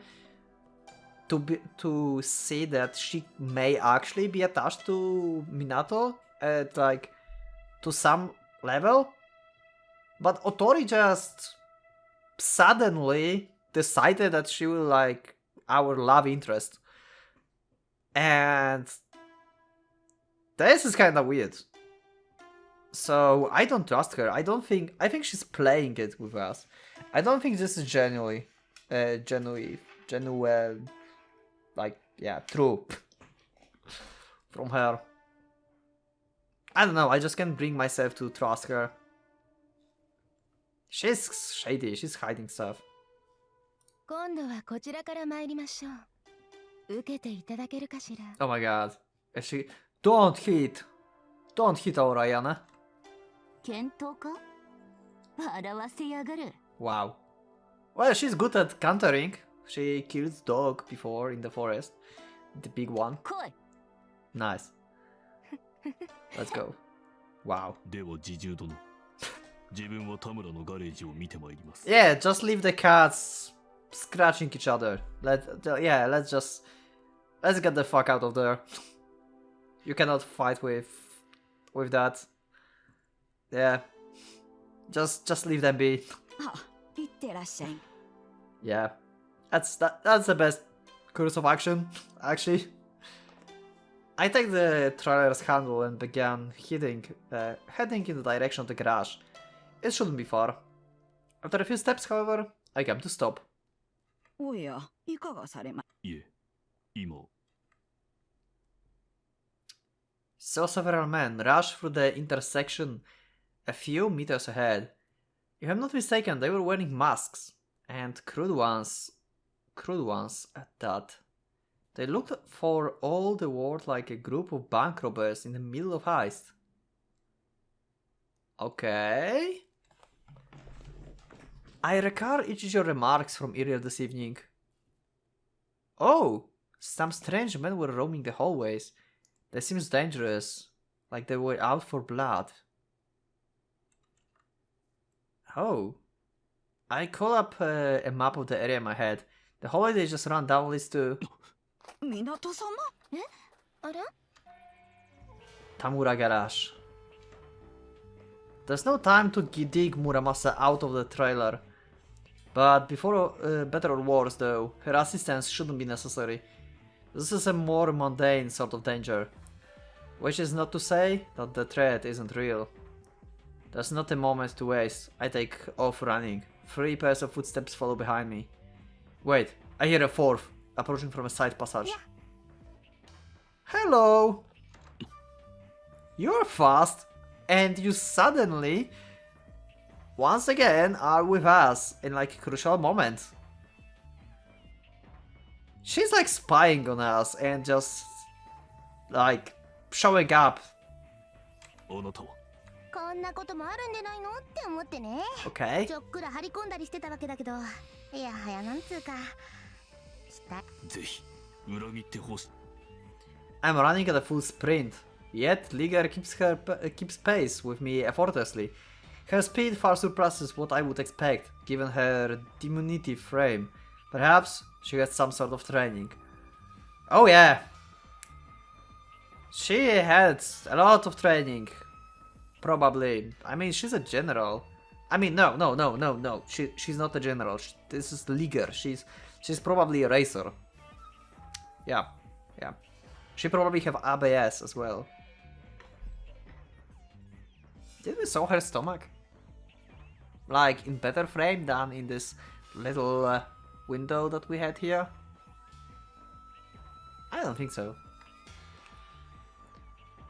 S1: to see that she may actually be attached to Minato at like to some level, but Otori just suddenly decided that she will like our love interest, and this is kind of weird. So I don't trust her. I think she's playing it with us. I don't think this is genuine, like, yeah, true from her. I don't know, I just can't bring myself to trust her. She's shady, she's hiding stuff.
S5: 今度はこちらから参りましょう。受けていただけるかしら。
S1: Oh my god. She... Don't hit our Ayana.
S3: 検討か？笑わせやがる。
S1: Wow. Well, she's good at countering. She killed dog before in the forest. The big one.
S3: 来い。
S1: Nice. Let's go. Wow.
S2: では侍従殿。自分は田村のガレージを見てまいります。
S1: Yeah, just leave the cats scratching each other. Let's get the fuck out of there. You cannot fight with that. Yeah. Just leave them be.
S4: あ、いってらっしゃい。
S1: Yeah. That's the best course of action, actually. I take the trailer's handle and began heading in the direction of the garage. It shouldn't be far. After a few steps, however, I came to stop.
S4: おや、いかがされま。
S2: いえ、今。
S1: Saw several men rush through the intersection a few meters ahead. If I'm not mistaken, they were wearing masks, and crude ones at that. They looked for all the world like a group of bank robbers in the middle of heist. Okay. I recall each of your remarks from earlier this evening. Oh, some strange men were roaming the hallways. They seems dangerous, like they were out for blood. Oh. I call up a map of the area in my head. The hallway they just ran down leads to...
S4: 港様？
S5: あら？
S1: Tamura Garage. There's no time to dig Muramasa out of the trailer. But before better or worse though, her assistance shouldn't be necessary. This is a more mundane sort of danger. Which is not to say that the threat isn't real. There's not a moment to waste. I take off running. 3 pairs of footsteps follow behind me. Wait, I hear a 4th, approaching from a side passage.
S5: Yeah.
S1: Hello! You're fast, and you suddenly... once again are with us in like a crucial moment. She's like spying on us and just like showing up.
S2: あなたは
S3: こんなこともあるんでないのって思ってね。
S1: Okay.
S3: ちょっくら張り込んだりしてたわけだけど、いやはやなんつうかしたい。
S2: ぜひ裏切ってほしい。
S1: I'm running at a full sprint, yet Liger keeps pace with me effortlessly. Her speed far surpasses what I would expect, given her diminutive frame. Perhaps she had some sort of training. Oh yeah! She had a lot of training. Probably. I mean, she's a general. I mean, no. She's not a general. This is Liger. She's probably a racer. Yeah. She probably have ABS as well. Did we saw her stomach? Like in better frame than in this little window that we had here? I don't think so.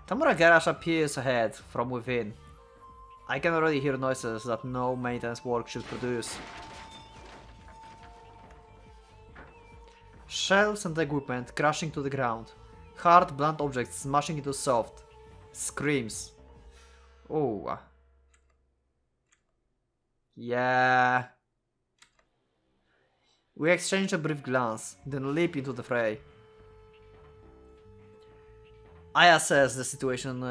S1: Tamura garage appears ahead from within. I can already hear noises that no maintenance work should produce. Shelves and equipment crashing to the ground. Hard, blunt objects smashing into soft. Screams. Oh. Yeah. We exchange a brief glance, then leap into the fray. I assess the situation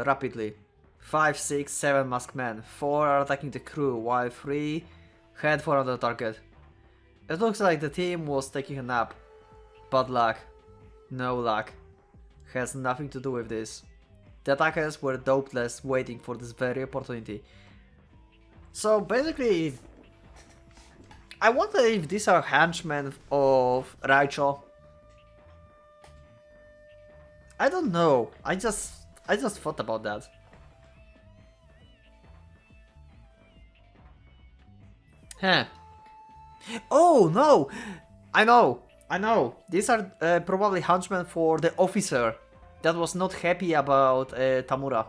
S1: rapidly. 5, 6, 7 masked men. 4 are attacking the crew, while 3 head for another target. It looks like the team was taking a nap. Bad luck. No luck. Has nothing to do with this. The attackers were doubtless waiting for this very opportunity. So basically, I wonder if these are henchmen of Raicho. I don't know. I just thought about that. Huh. Oh no! I know. These are probably henchmen for the officer that was not happy about Tamura.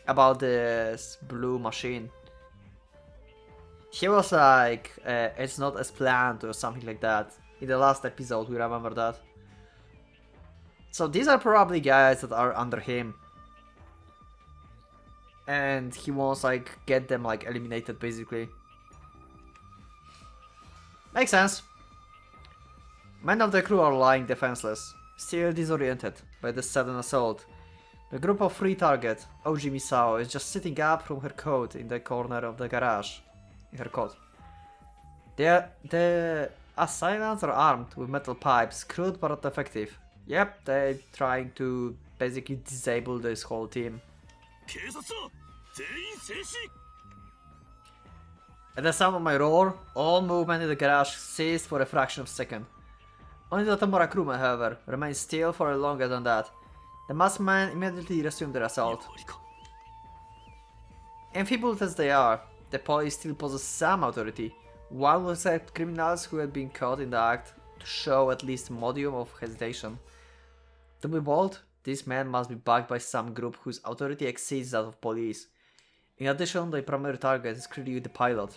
S1: About this blue machine. He was like, it's not as planned or something like that. In the last episode, we remember that. So these are probably guys that are under him. And he wants like get them like eliminated basically. Makes sense. Men of the crew are lying defenseless, still disoriented by the sudden assault. The group of 3 target, Oji Misao, is just sitting up from her cot in the corner of the garage. In her cot. The assailants are armed with metal pipes, crude but not effective. Yep, they're trying to basically disable this whole team.
S2: 警察は全員静止。
S1: At the sound of my roar, all movement in the garage ceased for a fraction of a second. Only the Tamura crewmen, however, remained still for longer than that. The masked men immediately resumed their assault.
S2: やはりか
S1: Enfeebled as they are, the police still possess some authority. One will accept criminals who had been caught in the act to show at least a modicum of hesitation. To be bold, these men must be backed by some group whose authority exceeds that of police. In addition, their primary target is clearly the pilot,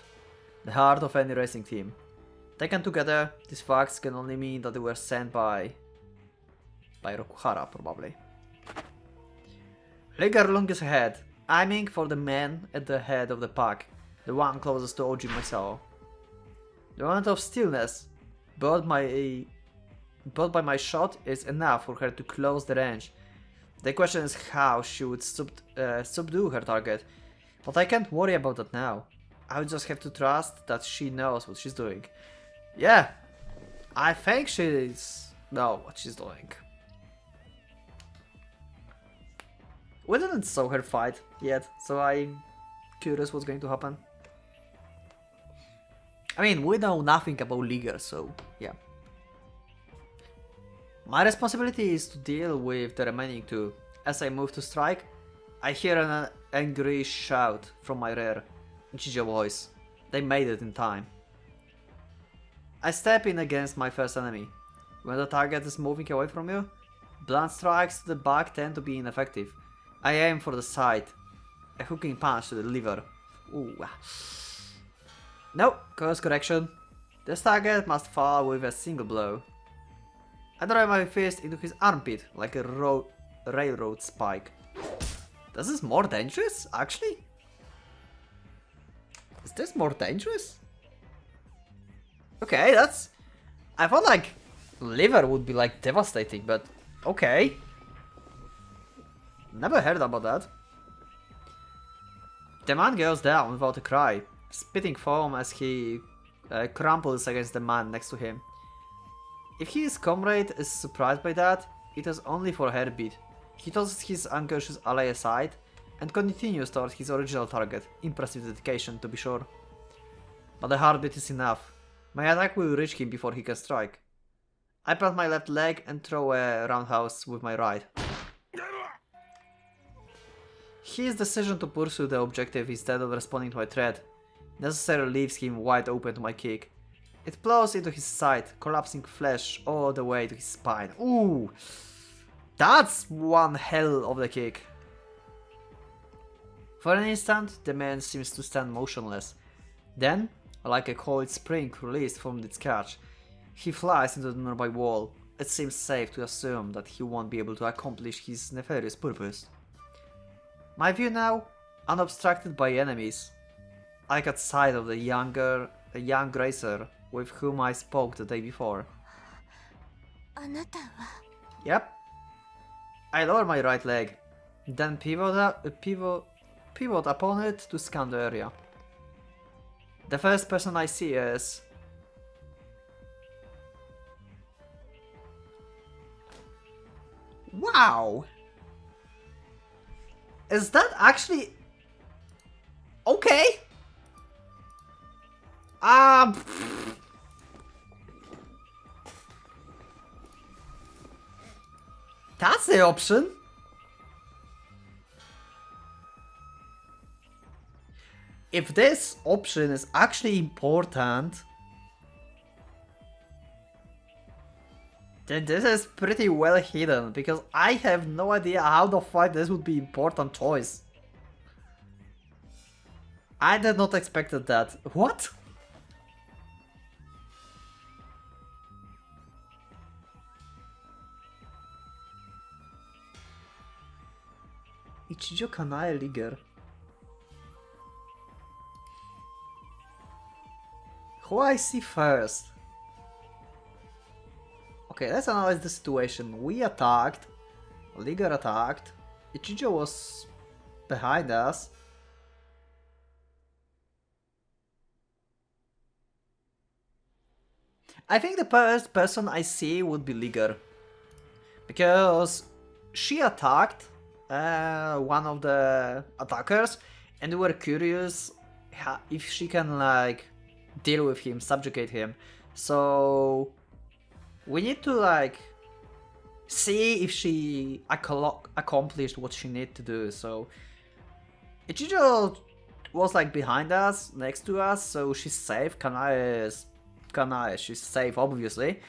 S1: the heart of any racing team. Taken together, these facts can only mean that they were sent by Rokuhara, probably. Liger lunges ahead, aiming for the man at the head of the pack, the one closest to Oji Misao. The moment of stillness, brought by my shot, is enough for her to close the range. The question is how she would subdue her target, but I can't worry about that now. I will just have to trust that she knows what she's doing. Yeah, I think she knows what she's doing. We didn't saw her fight yet, so I'm curious what's going to happen. I mean, we know nothing about Liger, so yeah. My responsibility is to deal with the remaining 2. As I move to strike, I hear an angry shout from my rear. Ichijo voice. They made it in time. I step in against my first enemy. When the target is moving away from you, blunt strikes to the back tend to be ineffective. I aim for the side. A hooking punch to the liver. Ooh. No, course correction. This target must fall with a single blow. I drive my fist into his armpit like a railroad spike. This is more dangerous, actually? Is this more dangerous? Okay, that's... I thought like liver would be like devastating, but okay. Never heard about that. The man goes down without a cry, spitting foam as he crumples against the man next to him. If his comrade is surprised by that, it is only for a heartbeat. He tosses his unconscious ally aside and continues towards his original target. Impressive dedication, to be sure. But a heartbeat is enough. My attack will reach him before he can strike. I plant my left leg and throw a roundhouse with my right. His decision to pursue the objective instead of responding to my threat necessarily leaves him wide open to my kick. It plows into his side, collapsing flesh all the way to his spine. Ooh! That's one hell of a kick. For an instant, the man seems to stand motionless. Then, like a coiled spring released from its catch, he flies into the nearby wall. It seems safe to assume that he won't be able to accomplish his nefarious purpose. My view now, unobstructed by enemies. I caught sight of the young racer with whom I spoke the day before. Yep. I lower my right leg, then pivot upon it to scan the area. The first person I see is... Wow! Is that actually... Okay! That's the option. If this option is actually important, then this is pretty well hidden, because I have no idea how the fuck this would be important choice. I did not expect that. What? Ichijo Kanae Liger. Who I see first? Okay, let's analyze the situation. We attacked, Liger attacked, Ichijo was behind us. I think the first person I see would be Liger, because she attacked one of the attackers, and we were curious if she can like deal with him, subjugate him. So we need to like see if she accomplished what she needed to do. So Ichijo was like behind us, next to us, so she's safe. Kanae, she's safe, obviously.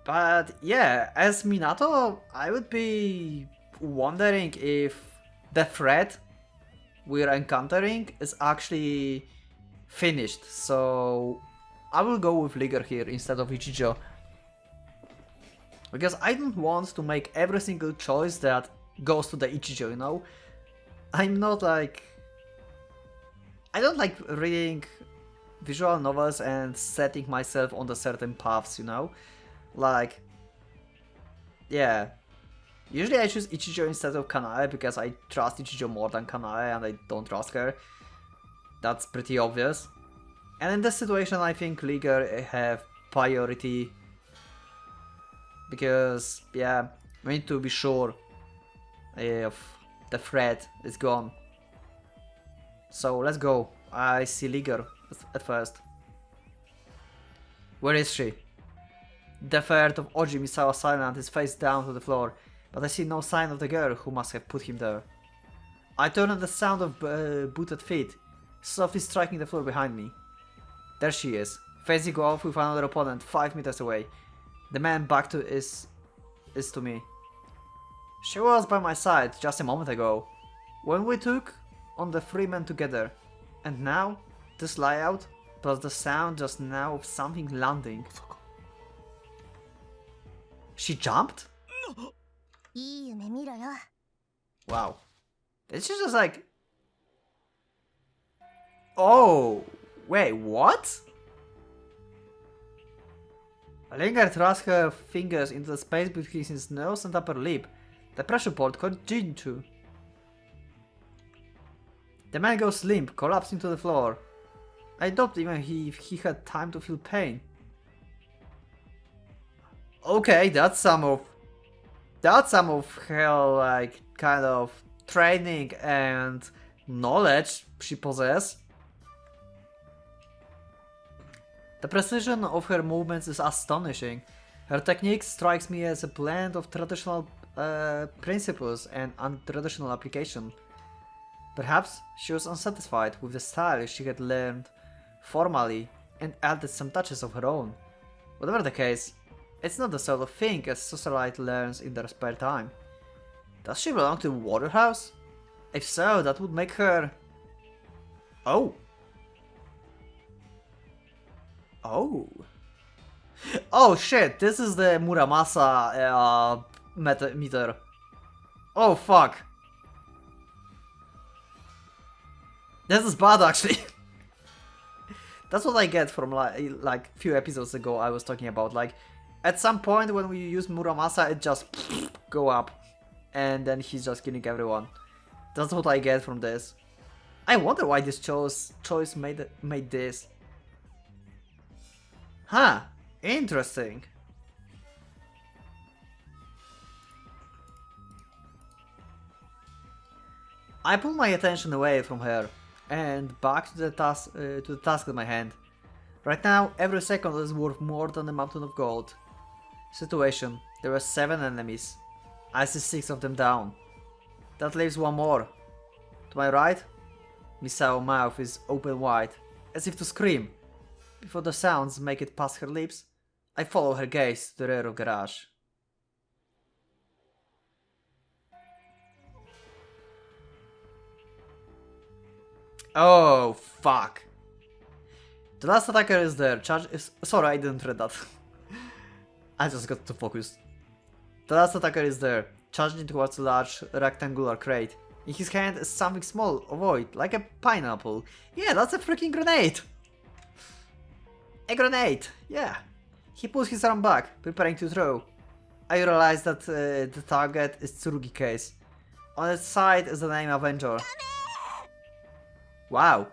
S1: But yeah, as Minato, I would be wondering if the threat we're encountering is actually finished. So I will go with Liger here instead of Ichijo, because I don't want to make every single choice that goes to the Ichijo, you know? I'm not like... I don't like reading visual novels and setting myself on the certain paths, you know? Like... Yeah. Usually I choose Ichijo instead of Kanae because I trust Ichijo more than Kanae and I don't trust her. That's pretty obvious. And in this situation I think Liger have priority, because yeah, we need to be sure if the threat is gone. So let's go. I see Liger at first. Where is she? The third of Oji Misawa silent, is face down to the floor, but I see no sign of the girl who must have put him there. I turn at the sound of booted feet, softly striking the floor behind me. There she is, facing off with another opponent 5 meters away. The man back to is to me. She was by my side just a moment ago. When we took on the three men together. And now, this layout, plus the sound just now of something landing. She jumped?
S3: いい夢見ろよ。
S1: Wow. Did she just like... Oh! Wait, what? Linger thrust her fingers into the space between his nose and upper lip. The pressure port continued to. The man goes limp, collapsing to the floor. I doubt even he had time to feel pain. Okay, that's some of her, like, kind of training and knowledge she possesses. The precision of her movements is astonishing. Her technique strikes me as a blend of traditional principles and untraditional application. Perhaps she was unsatisfied with the style she had learned formally and added some touches of her own. Whatever the case, it's not the sort of thing a socialite learns in their spare time. Does she belong to a warrior house? If so, that would make her... Oh. Oh. Oh shit, this is the Muramasa meter. Oh fuck. This is bad actually. That's what I get from like few episodes ago I was talking about. Like at some point when we use Muramasa it just go up. And then he's just killing everyone. That's what I get from this. I wonder why this choice made this. Huh, interesting. I pull my attention away from her and back to the task at my hand. Right now, every second is worth more than a mountain of gold. Situation: there were 7 enemies. I see 6 of them down. That leaves 1 more. To my right, Misao's mouth is open wide, as if to scream. Before the sounds make it past her lips, I follow her gaze to the rear of the garage. Oh, fuck. The last attacker is there. Charge is... Sorry, I didn't read that. I just got too focused. The last attacker is there, charging towards a large rectangular crate. In his hand is something small, ovoid, like a pineapple. Yeah, that's a freaking grenade! A grenade, yeah. He pulls his arm back, preparing to throw. I realize that the target is Tsurugi case. On its side is the name Avenger. Wow.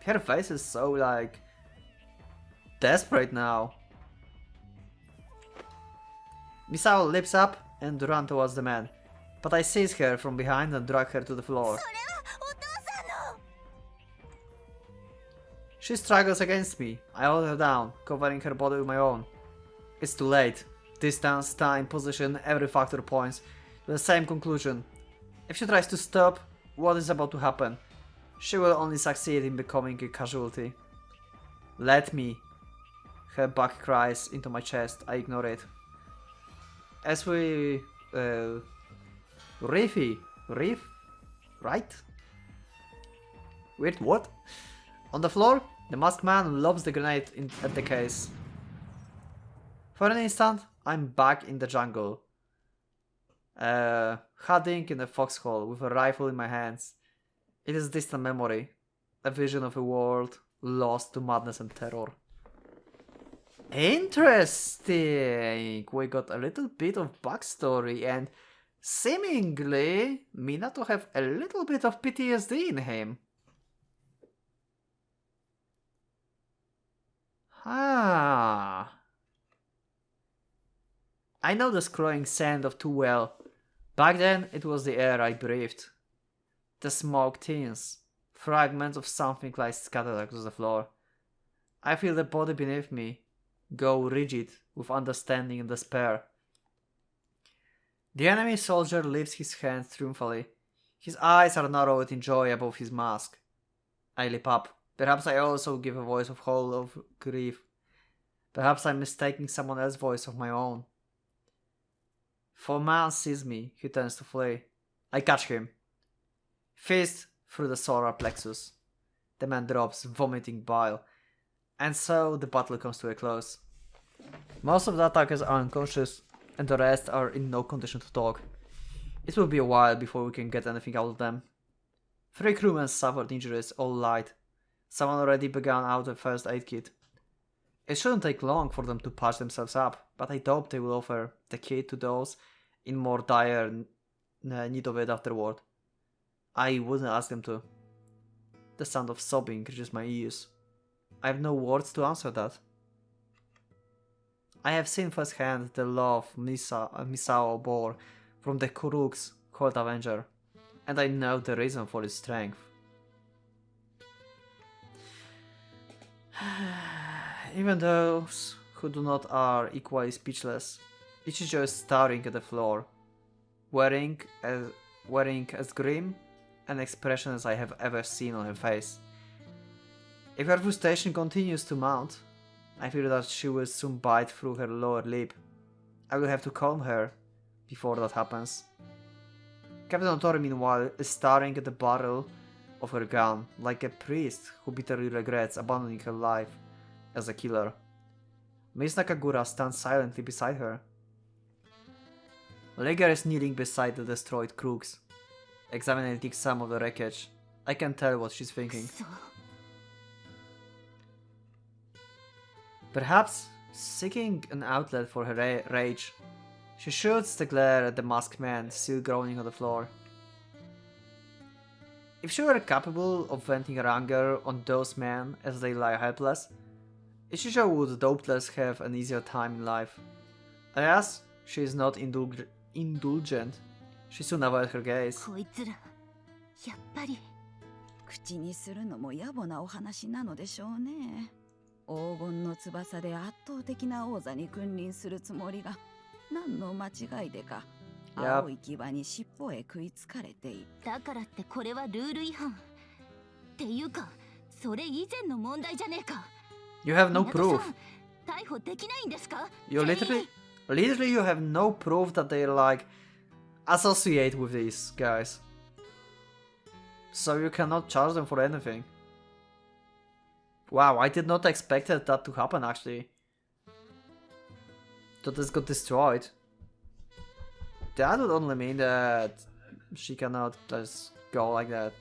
S1: Her face is so, like, desperate now. Misao leaps up and runs towards the man, but I seize her from behind and drag her to the floor. She struggles against me. I hold her down, covering her body with my own. It's too late. Distance, time, position, every factor points to the same conclusion. If she tries to stop, what is about to happen? She will only succeed in becoming a casualty. Let me. Her back cries into my chest. I ignore it. As we... Riff? Right? Wait, what? On the floor, the masked man lobs the grenade at the case. For an instant, I'm back in the jungle. Hiding in a foxhole with a rifle in my hands. It is distant memory. A vision of a world lost to madness and terror. Interesting! We got a little bit of backstory and seemingly Minato have a little bit of PTSD in him. Ah. I know the scrolling sand of too well. Back then it was the air I breathed. The smoke thins. Fragments of something lie scattered across the floor. I feel the body beneath me go rigid with understanding and despair. The enemy soldier lifts his hand triumphantly. His eyes are narrowed in joy above his mask. I leap up. Perhaps I also give a voice of howl of grief. Perhaps I'm mistaking someone else's voice of my own. For a man sees me, he turns to flee. I catch him. Fist through the solar plexus. The man drops, vomiting bile, and so the battle comes to a close. Most of the attackers are unconscious, and the rest are in no condition to talk. It will be a while before we can get anything out of them. 3 crewmen suffered injuries, all light. Someone already began out a first aid kit. It shouldn't take long for them to patch themselves up, but I doubt they will offer the kit to those in more dire need of it afterward. I wouldn't ask them to. The sound of sobbing reaches my ears. I have no words to answer that. I have seen firsthand the love Misao bore from the Kuruk's Cold Avenger, and I know the reason for its strength. Even those who do not are equally speechless. Ichijo is staring at the floor, wearing as grim an expression as I have ever seen on her face. If her frustration continues to mount, I fear that she will soon bite through her lower lip. I will have to calm her before that happens. Captain Otori, meanwhile, is staring at the barrel of her gun like a priest who bitterly regrets abandoning her life as a killer. Miss Nakagura stands silently beside her. Liger is kneeling beside the destroyed crooks, examining some of the wreckage. I can tell what she's thinking. Perhaps seeking an outlet for her rage, she shoots the glare at the masked man still groaning on the floor. If she were capable of venting her anger on those men as they lie helpless, Ichijo would doubtless have an easier time in life. Alas, she is not indulgent. She soon avoids her gaze.
S4: こいつらやっぱり口にするのも野暮なお話なのでしょうね。黄金の翼で圧倒的な王座に君臨するつもりが何の間違いでか青い牙に尻尾へ食いつかれていた。
S3: だからってこれはルール違反っていうか、それ以前の問題じゃねえか。
S1: You have no proof.
S3: 逮捕できないんですか？
S1: You literally you have no proof that they like associate with these guys. So you cannot charge them for anything. Wow, I did not expect that to happen actually. That this got destroyed. That would only mean that she cannot just go like that.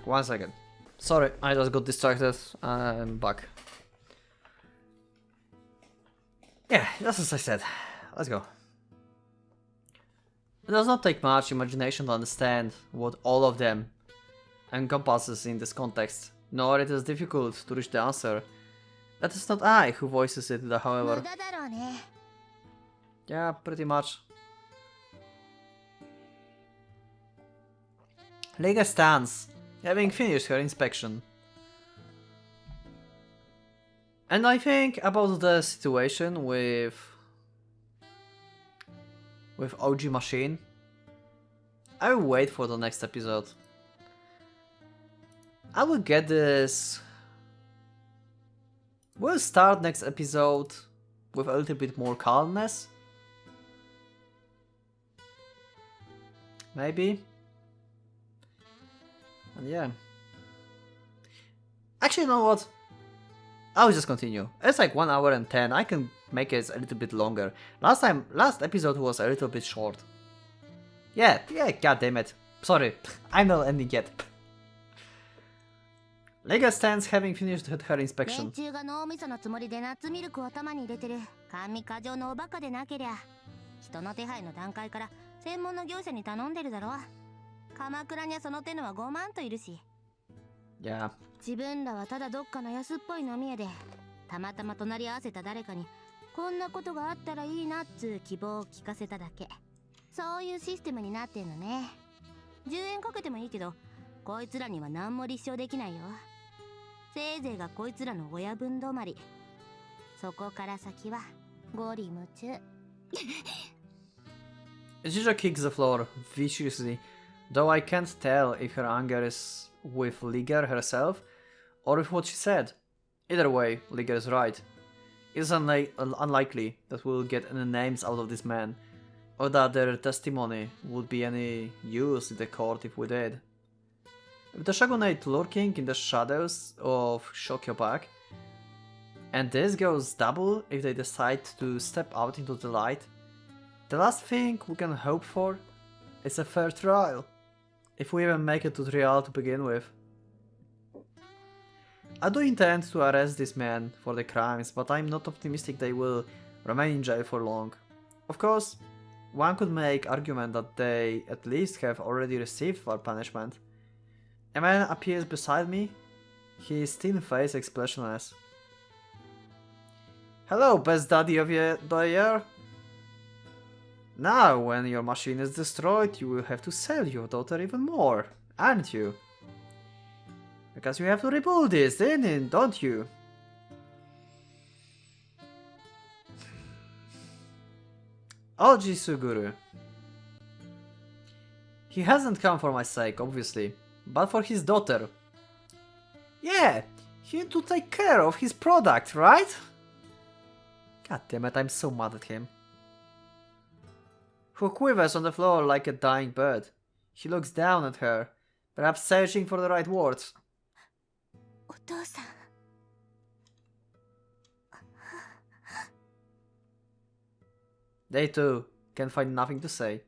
S1: 1 second. Sorry, I just got distracted. I'm back. Yeah, just as I said. Let's go. It does not take much imagination to understand what all of them encompasses in this context, nor it is difficult to reach the answer. That is not I who voices it, however. Yeah, pretty much. Liga stands, having finished her inspection. And I think about the situation with OG Machine. I will wait for the next episode. I will get this. We'll start next episode with a little bit more calmness. Maybe. And yeah. Actually, you know what? I'll just continue. It's like 1 hour and 10. I can make it a little bit longer. Last episode was a little bit short. Yeah, god damn it. Sorry, I'm not ending yet. Liga stands having finished her inspection.
S3: 連中が脳みそのつもりでナッツミルクを頭に入れてる甘味過剰のおバカでなけりゃ人の手配の段階から専門の業者に頼んでるだろ。鎌倉にはその手のは5万といるし。
S1: Yeah.
S3: 自分らはただどっかの安っぽい飲み屋でたまたま隣り合わせた誰かにこんなことがあったらいいなっつう希望を聞かせただけ。そういうシステムになってんのね。10円かけてもいいけどこいつらには何も立証できないよ。せいぜいがこいつらの親分止まり。そこから先はゴリ夢中。
S1: Ichijo kicks the floor viciously, though I can't tell if her anger is with Liger herself or with what she said. Either way, Liger is right. It is unlikely that we'll get any names out of this man, or that their testimony would be any use in the court if we did. With the shogunate lurking in the shadows of Shokyopak, and this goes double if they decide to step out into the light, the last thing we can hope for is a fair trial, if we even make it to trial to begin with. I do intend to arrest these men for the crimes, but I'm not optimistic they will remain in jail for long. Of course, one could make argument that they at least have already received their punishment. A man appears beside me, his thin face expressionless. Hello, best daddy of the year. Now, when your machine is destroyed, you will have to sell your daughter even more, aren't you? Because you have to rebuild this, don't you? Oji Suguru. He hasn't come for my sake, obviously, but for his daughter. Yeah, he had to take care of his product, right? God damn it, I'm so mad at him. Who quivers on the floor like a dying bird. He looks down at her, perhaps searching for the right words.
S3: お父さん。
S1: They too can find nothing to say.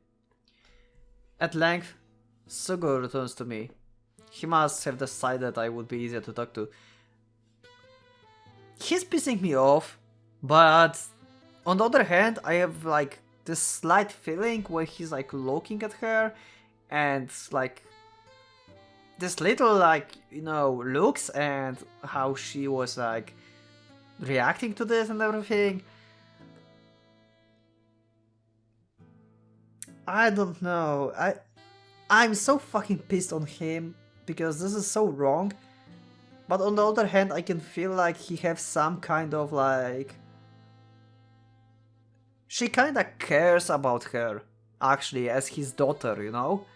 S1: At length, Suguru returns to me. He must have decided I would be easier to talk to. He's pissing me off, but on the other hand, I have like this slight feeling when he's like looking at her and like this little like, you know, looks and how she was like reacting to this and everything. I don't know. I'm so fucking pissed on him because this is so wrong. But on the other hand, I can feel like he has some kind of like... She kinda cares about her, actually, as his daughter, you know?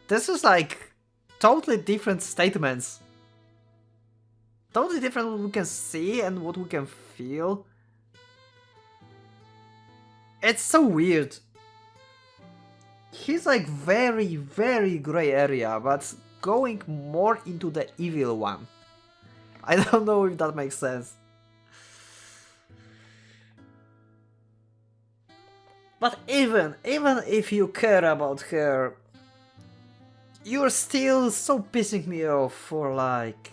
S1: This is like totally different statements. Totally different what we can see and what we can feel. It's so weird. He's like very, very gray area, but going more into the evil one. I don't know if that makes sense. But even if you care about her, you're still so pissing me off for like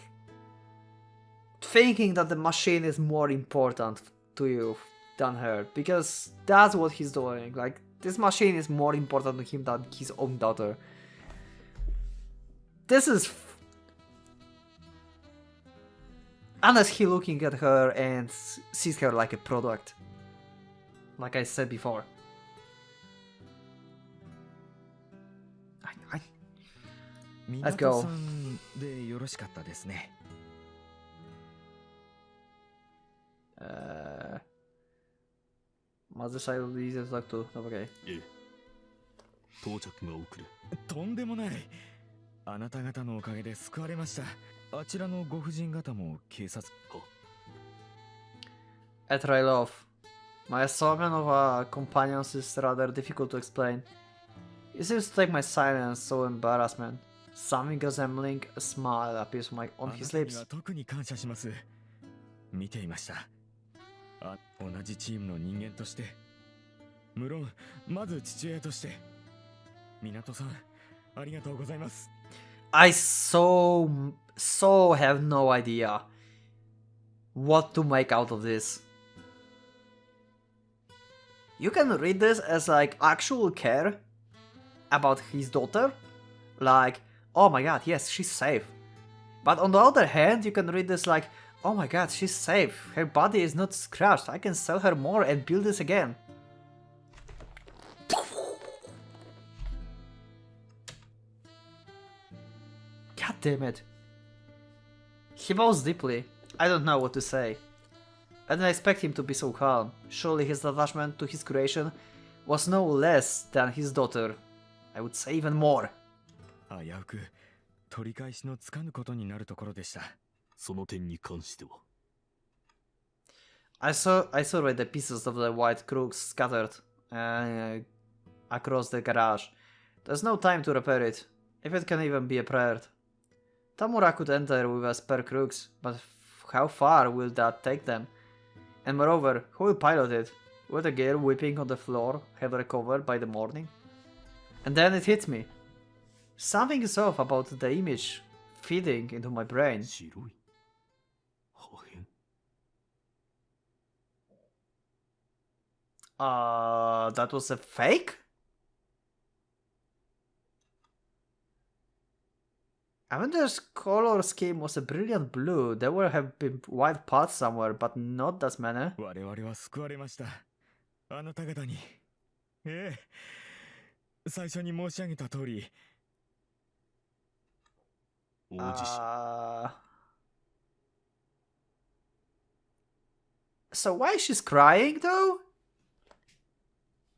S1: thinking that the machine is more important to you than her, because that's what he's doing. Like, this machine is more important to him than his own daughter. This is... Unless he looking at her and sees her like a product. Like I said before. Let's go. Must decide on the easiest talk to. Okay.
S2: 到着が遅れ。
S7: とんでもない。あなた方のおかげで救われました。あちらのご婦人方も警察。
S1: At Railov. My assortment of companions is rather difficult to explain. He seems to take my silence so embarrassment. Something resembling a smile appears on his lips.
S7: 特に感謝します。見ていました。同じチームの人間として、無論まず父親として、港さんありがとうございます。
S1: I so have no idea what to make out of this. You can read this as like actual care about his daughter, like, oh my god, yes, she's safe. But on the other hand, you can read this like, oh my god, she's safe, her body is not scratched, I can sell her more and build this again. God damn it. He bows deeply. I don't know what to say. I didn't expect him to be so calm. Surely his attachment to his creation was no less than his daughter. I would say even more.
S7: 危うく取り返しのつかぬことになるところでした。
S2: その点に関しては。
S1: I saw the pieces of the white crooks scattered. across the garage. There's no time to repair it, if it can even be repaired. Tamura could enter with a spare crooks, but how far will that take them? And moreover, who will pilot it? Will the gear whipping on the floor have recovered by the morning? And then it hit me. Something is off about the image feeding into my brain.
S2: 白い破片
S1: That was a fake? Avenger's color scheme was a brilliant blue. There would have been white parts somewhere, but not that many.
S7: 我々は救われました。あなた方に。ええ。最初に申し上げた通り。
S2: 王子氏
S1: So why she's crying though?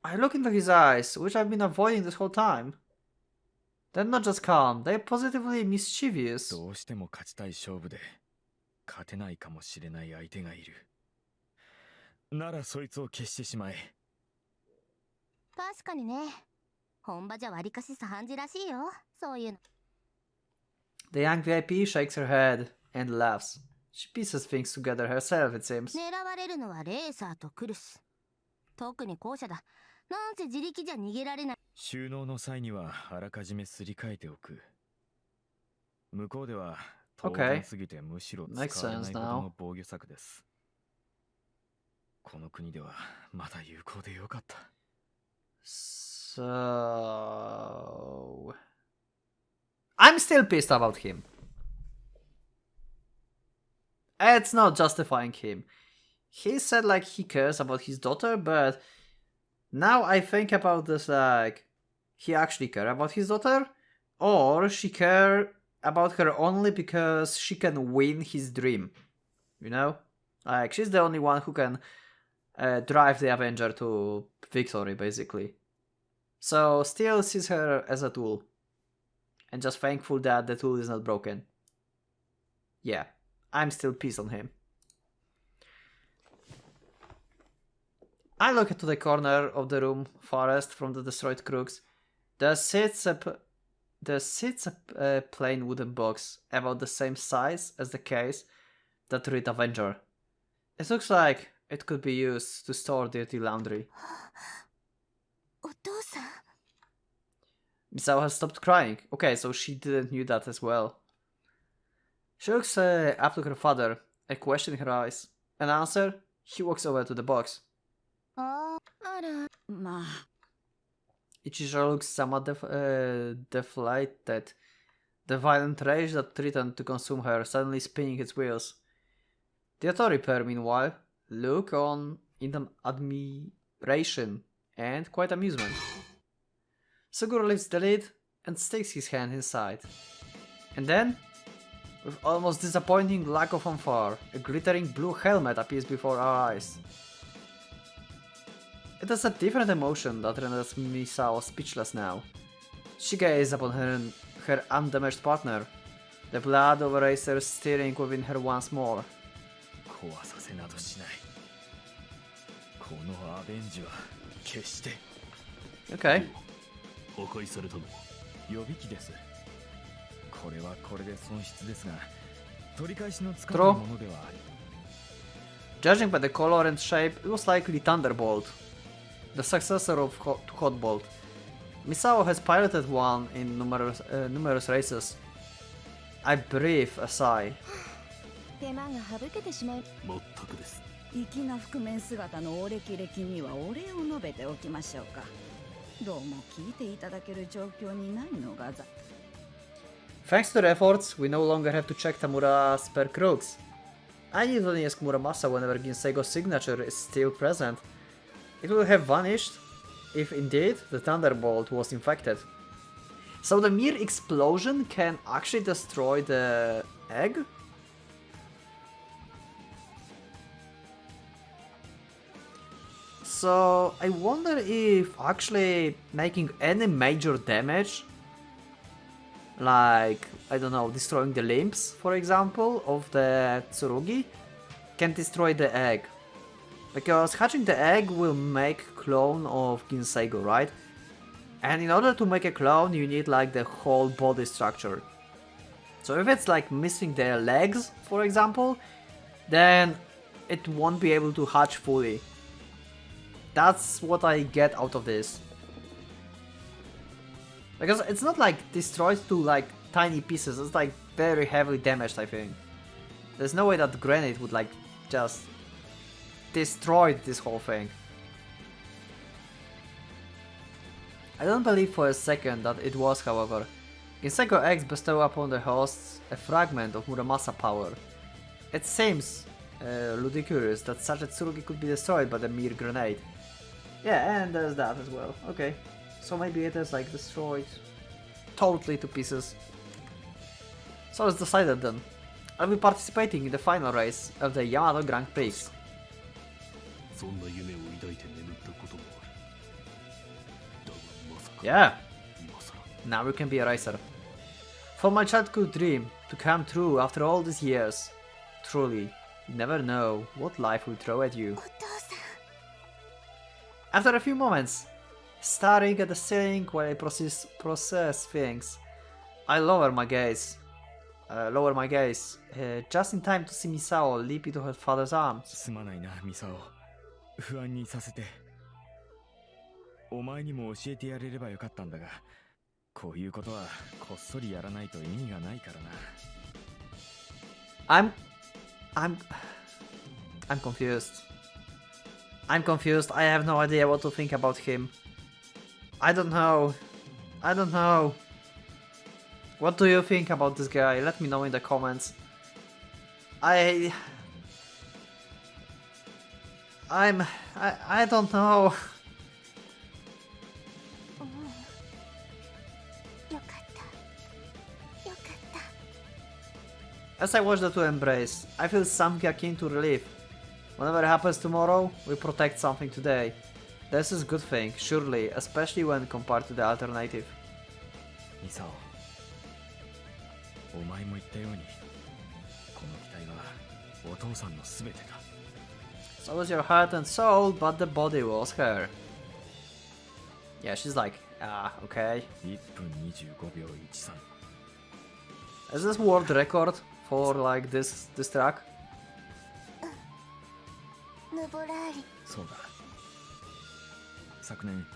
S1: I look into his eyes, which I've been avoiding this whole time. They're not just calm, they're positively mischievous.
S7: どうしても勝ちたい勝負で勝てないかもしれない相手がいる。ならそいつを消してしまえ。
S3: 確かにね。本場じゃわりかし惨事らしいよ。そういうの。
S1: The young VIP shakes her head and laughs. She pieces things together herself, it seems.
S3: 狙われるのはレーサーとクルス。特に後者だ。なんせ自力じゃ逃げられない。
S7: 収納の際にはあらかじめすり替えておく。向こうでは当然すぎてむしろ使われないほどの防御策です。この国ではまだ有効でよかった。
S1: So... I'm still pissed about him. It's not justifying him. He said like he cares about his daughter, but now I think about this like he actually care about his daughter, or she care about her only because she can win his dream. You know? Like she's the only one who can drive the Avenger to victory, basically. So still sees her as a tool. And just thankful that the tool is not broken. Yeah, I'm still pissed on him. I look into the corner of the room farthest from the destroyed crooks. There sits a plain wooden box about the same size as the case that read Avenger. It looks like it could be used to store dirty laundry.
S3: お父さん。
S1: Misao has stopped crying. Okay, so she didn't knew that as well. She looks up to her father, a question in her eyes. An answer, he walks over to the box.
S3: あら。
S4: まあ。
S1: Ichiro looks somewhat deflated. The violent rage that threatened to consume her suddenly spinning its wheels. The auto repair, meanwhile, look on in admiration and quite amusement. Suguru lifts the lid and sticks his hand inside. And then, with almost disappointing lack of fanfare, a glittering blue helmet appears before our eyes. It is a different emotion that renders Misao speechless now. She gazes upon her undamaged partner, the blood of a racer stirring within her once more.
S7: 壊させなどしない。このアベンジは決して。
S1: Okay.
S2: 破壊されたのは
S7: 予備機です。これはこれで損失ですが、取り返しのつかないものではあり。
S1: Judging by the color and shape, it was likely Thunderbolt, the successor of Hotbolt. Misao has piloted one in numerous races. I breathe a sigh.
S5: 手間が省けてしまう。
S2: 全くです。
S4: 粋な覆面姿のお歴々にはお礼を述べておきましょうか。どうも聞いていただける状況にないのがざ。
S1: Thanks to their efforts, we no longer have to check Tamura's spare crooks. I need only ask Muramasa whenever Ginseigo's signature is still present. It will have vanished if indeed the Thunderbolt was infected. So the mere explosion can actually destroy the egg? So I wonder if actually making any major damage, like, I don't know, destroying the limbs, for example, of the Tsurugi, can destroy the egg. Because hatching the egg will make clone of Ginseigo, right? And in order to make a clone, you need like the whole body structure. So if it's like missing their legs, for example, then it won't be able to hatch fully. That's what I get out of this. Because it's not like destroyed to like tiny pieces, it's like very heavily damaged, I think. There's no way that the grenade would like just destroy this whole thing. I don't believe for a second that it was, however. Inseko X bestow upon the hosts a fragment of Muramasa power. It seems ludicrous that such a Tsurugi could be destroyed by the mere grenade. Yeah, and there's that as well. Okay, so maybe it is like destroyed totally to pieces. So it's decided then. I'll be participating in the final race of the Yamato Grand Prix.
S2: そんな夢を抱いて眠ったこともある。だがまさか
S1: Yeah,
S2: 今さら
S1: now you can be a racer. For my childhood dream to come true after all these years. Truly, you never know what life will throw at you.
S3: お父さん
S1: After a few moments, staring at the ceiling while I process things, I lower my gaze. Just in time to see Misao leap into her father's arms.
S7: すまないな、ミサオ。不安にさせて。お前にも教えてやれればよかったんだが、こういうことはこっそりやらないと意味がないからな。
S1: I'm confused. I'm confused. I have no idea what to think about him. I don't know. What do you think about this guy? Let me know in the comments. I don't know.
S3: よかったよかった
S1: As I watch the two embrace, I feel something akin to relief. Whatever happens tomorrow, we protect something today. This is a good thing, surely, especially when compared to the alternative.
S7: ミサオ、お前も言ったように、この機体はお父さんのすべてだ。
S1: So was your heart and soul, but the body was her. Yeah, she's like, okay.
S7: 1分25秒13。
S1: Is this world record for like this track?
S3: ヌボラーリ
S7: そうだ。昨年、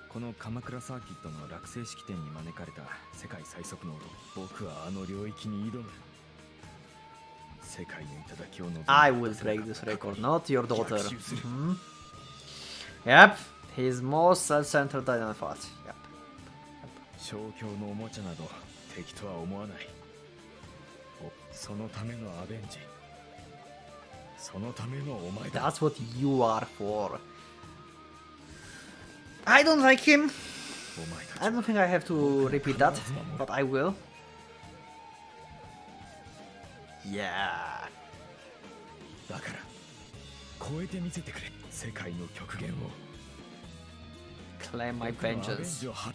S7: この鎌倉サーキットの落成式典に招かれた世界最速の男。僕はあの領域に挑む。世界の頂を望む。
S1: I will break this record, not your daughter. Yep, he's more self-centered than I thought. Yep.
S7: 小強のおもちゃなど敵とは思わない。そのためのアベンジ。そのためのお前だ。
S1: That's what you are for. I don't like him. I don't think I have to repeat that, but I will. Yeah.
S7: だから超えてみせてくれ。世界の極限を。
S1: Claim my
S7: 僕のアベン
S1: vengeance.
S7: ジをは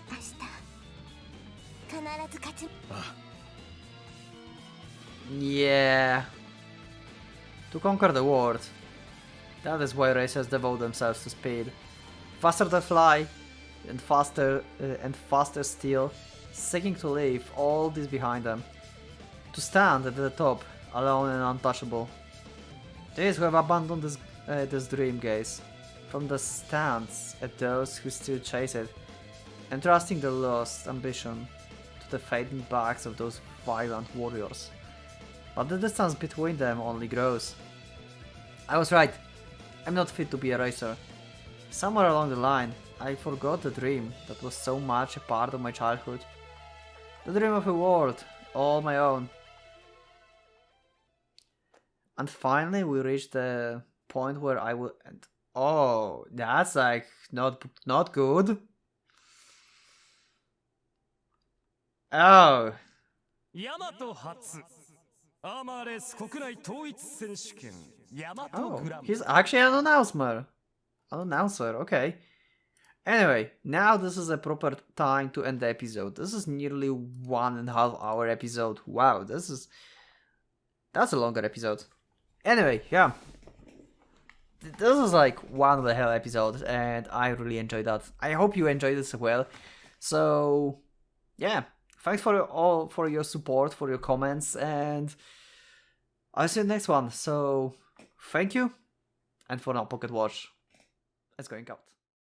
S3: 明日必ず勝ち
S7: あ
S1: Yeah. To conquer the world. That is why racers devote themselves to speed. Faster they fly, and faster still, seeking to leave all this behind them. To stand at the top, alone and untouchable. These who have abandoned this dream gaze, from the stands at those who still chase it, entrusting their lost ambition to the fading backs of those violent warriors. But the distance between them only grows. I was right. I'm not fit to be a racer. Somewhere along the line, I forgot the dream that was so much a part of my childhood. The dream of a world, all my own. And finally we reached the point where I will end. Oh, that's like not good. Oh.
S8: ヤマト初アーマーレース国内統一選手権ヤマト
S1: Oh,
S8: グラン
S1: he's actually an announcer. Okay. Anyway, now this is a proper time to end the episode. This is nearly 1.5 hour episode. Wow, that's a longer episode. Anyway, yeah. this was like one of the hell episodes, and I really enjoyed that. I hope you enjoyed this as well. So yeah, thanks for your support, for your comments, and I'll see you in the next one. So thank you, and for now, Pocket Watch, it's going out.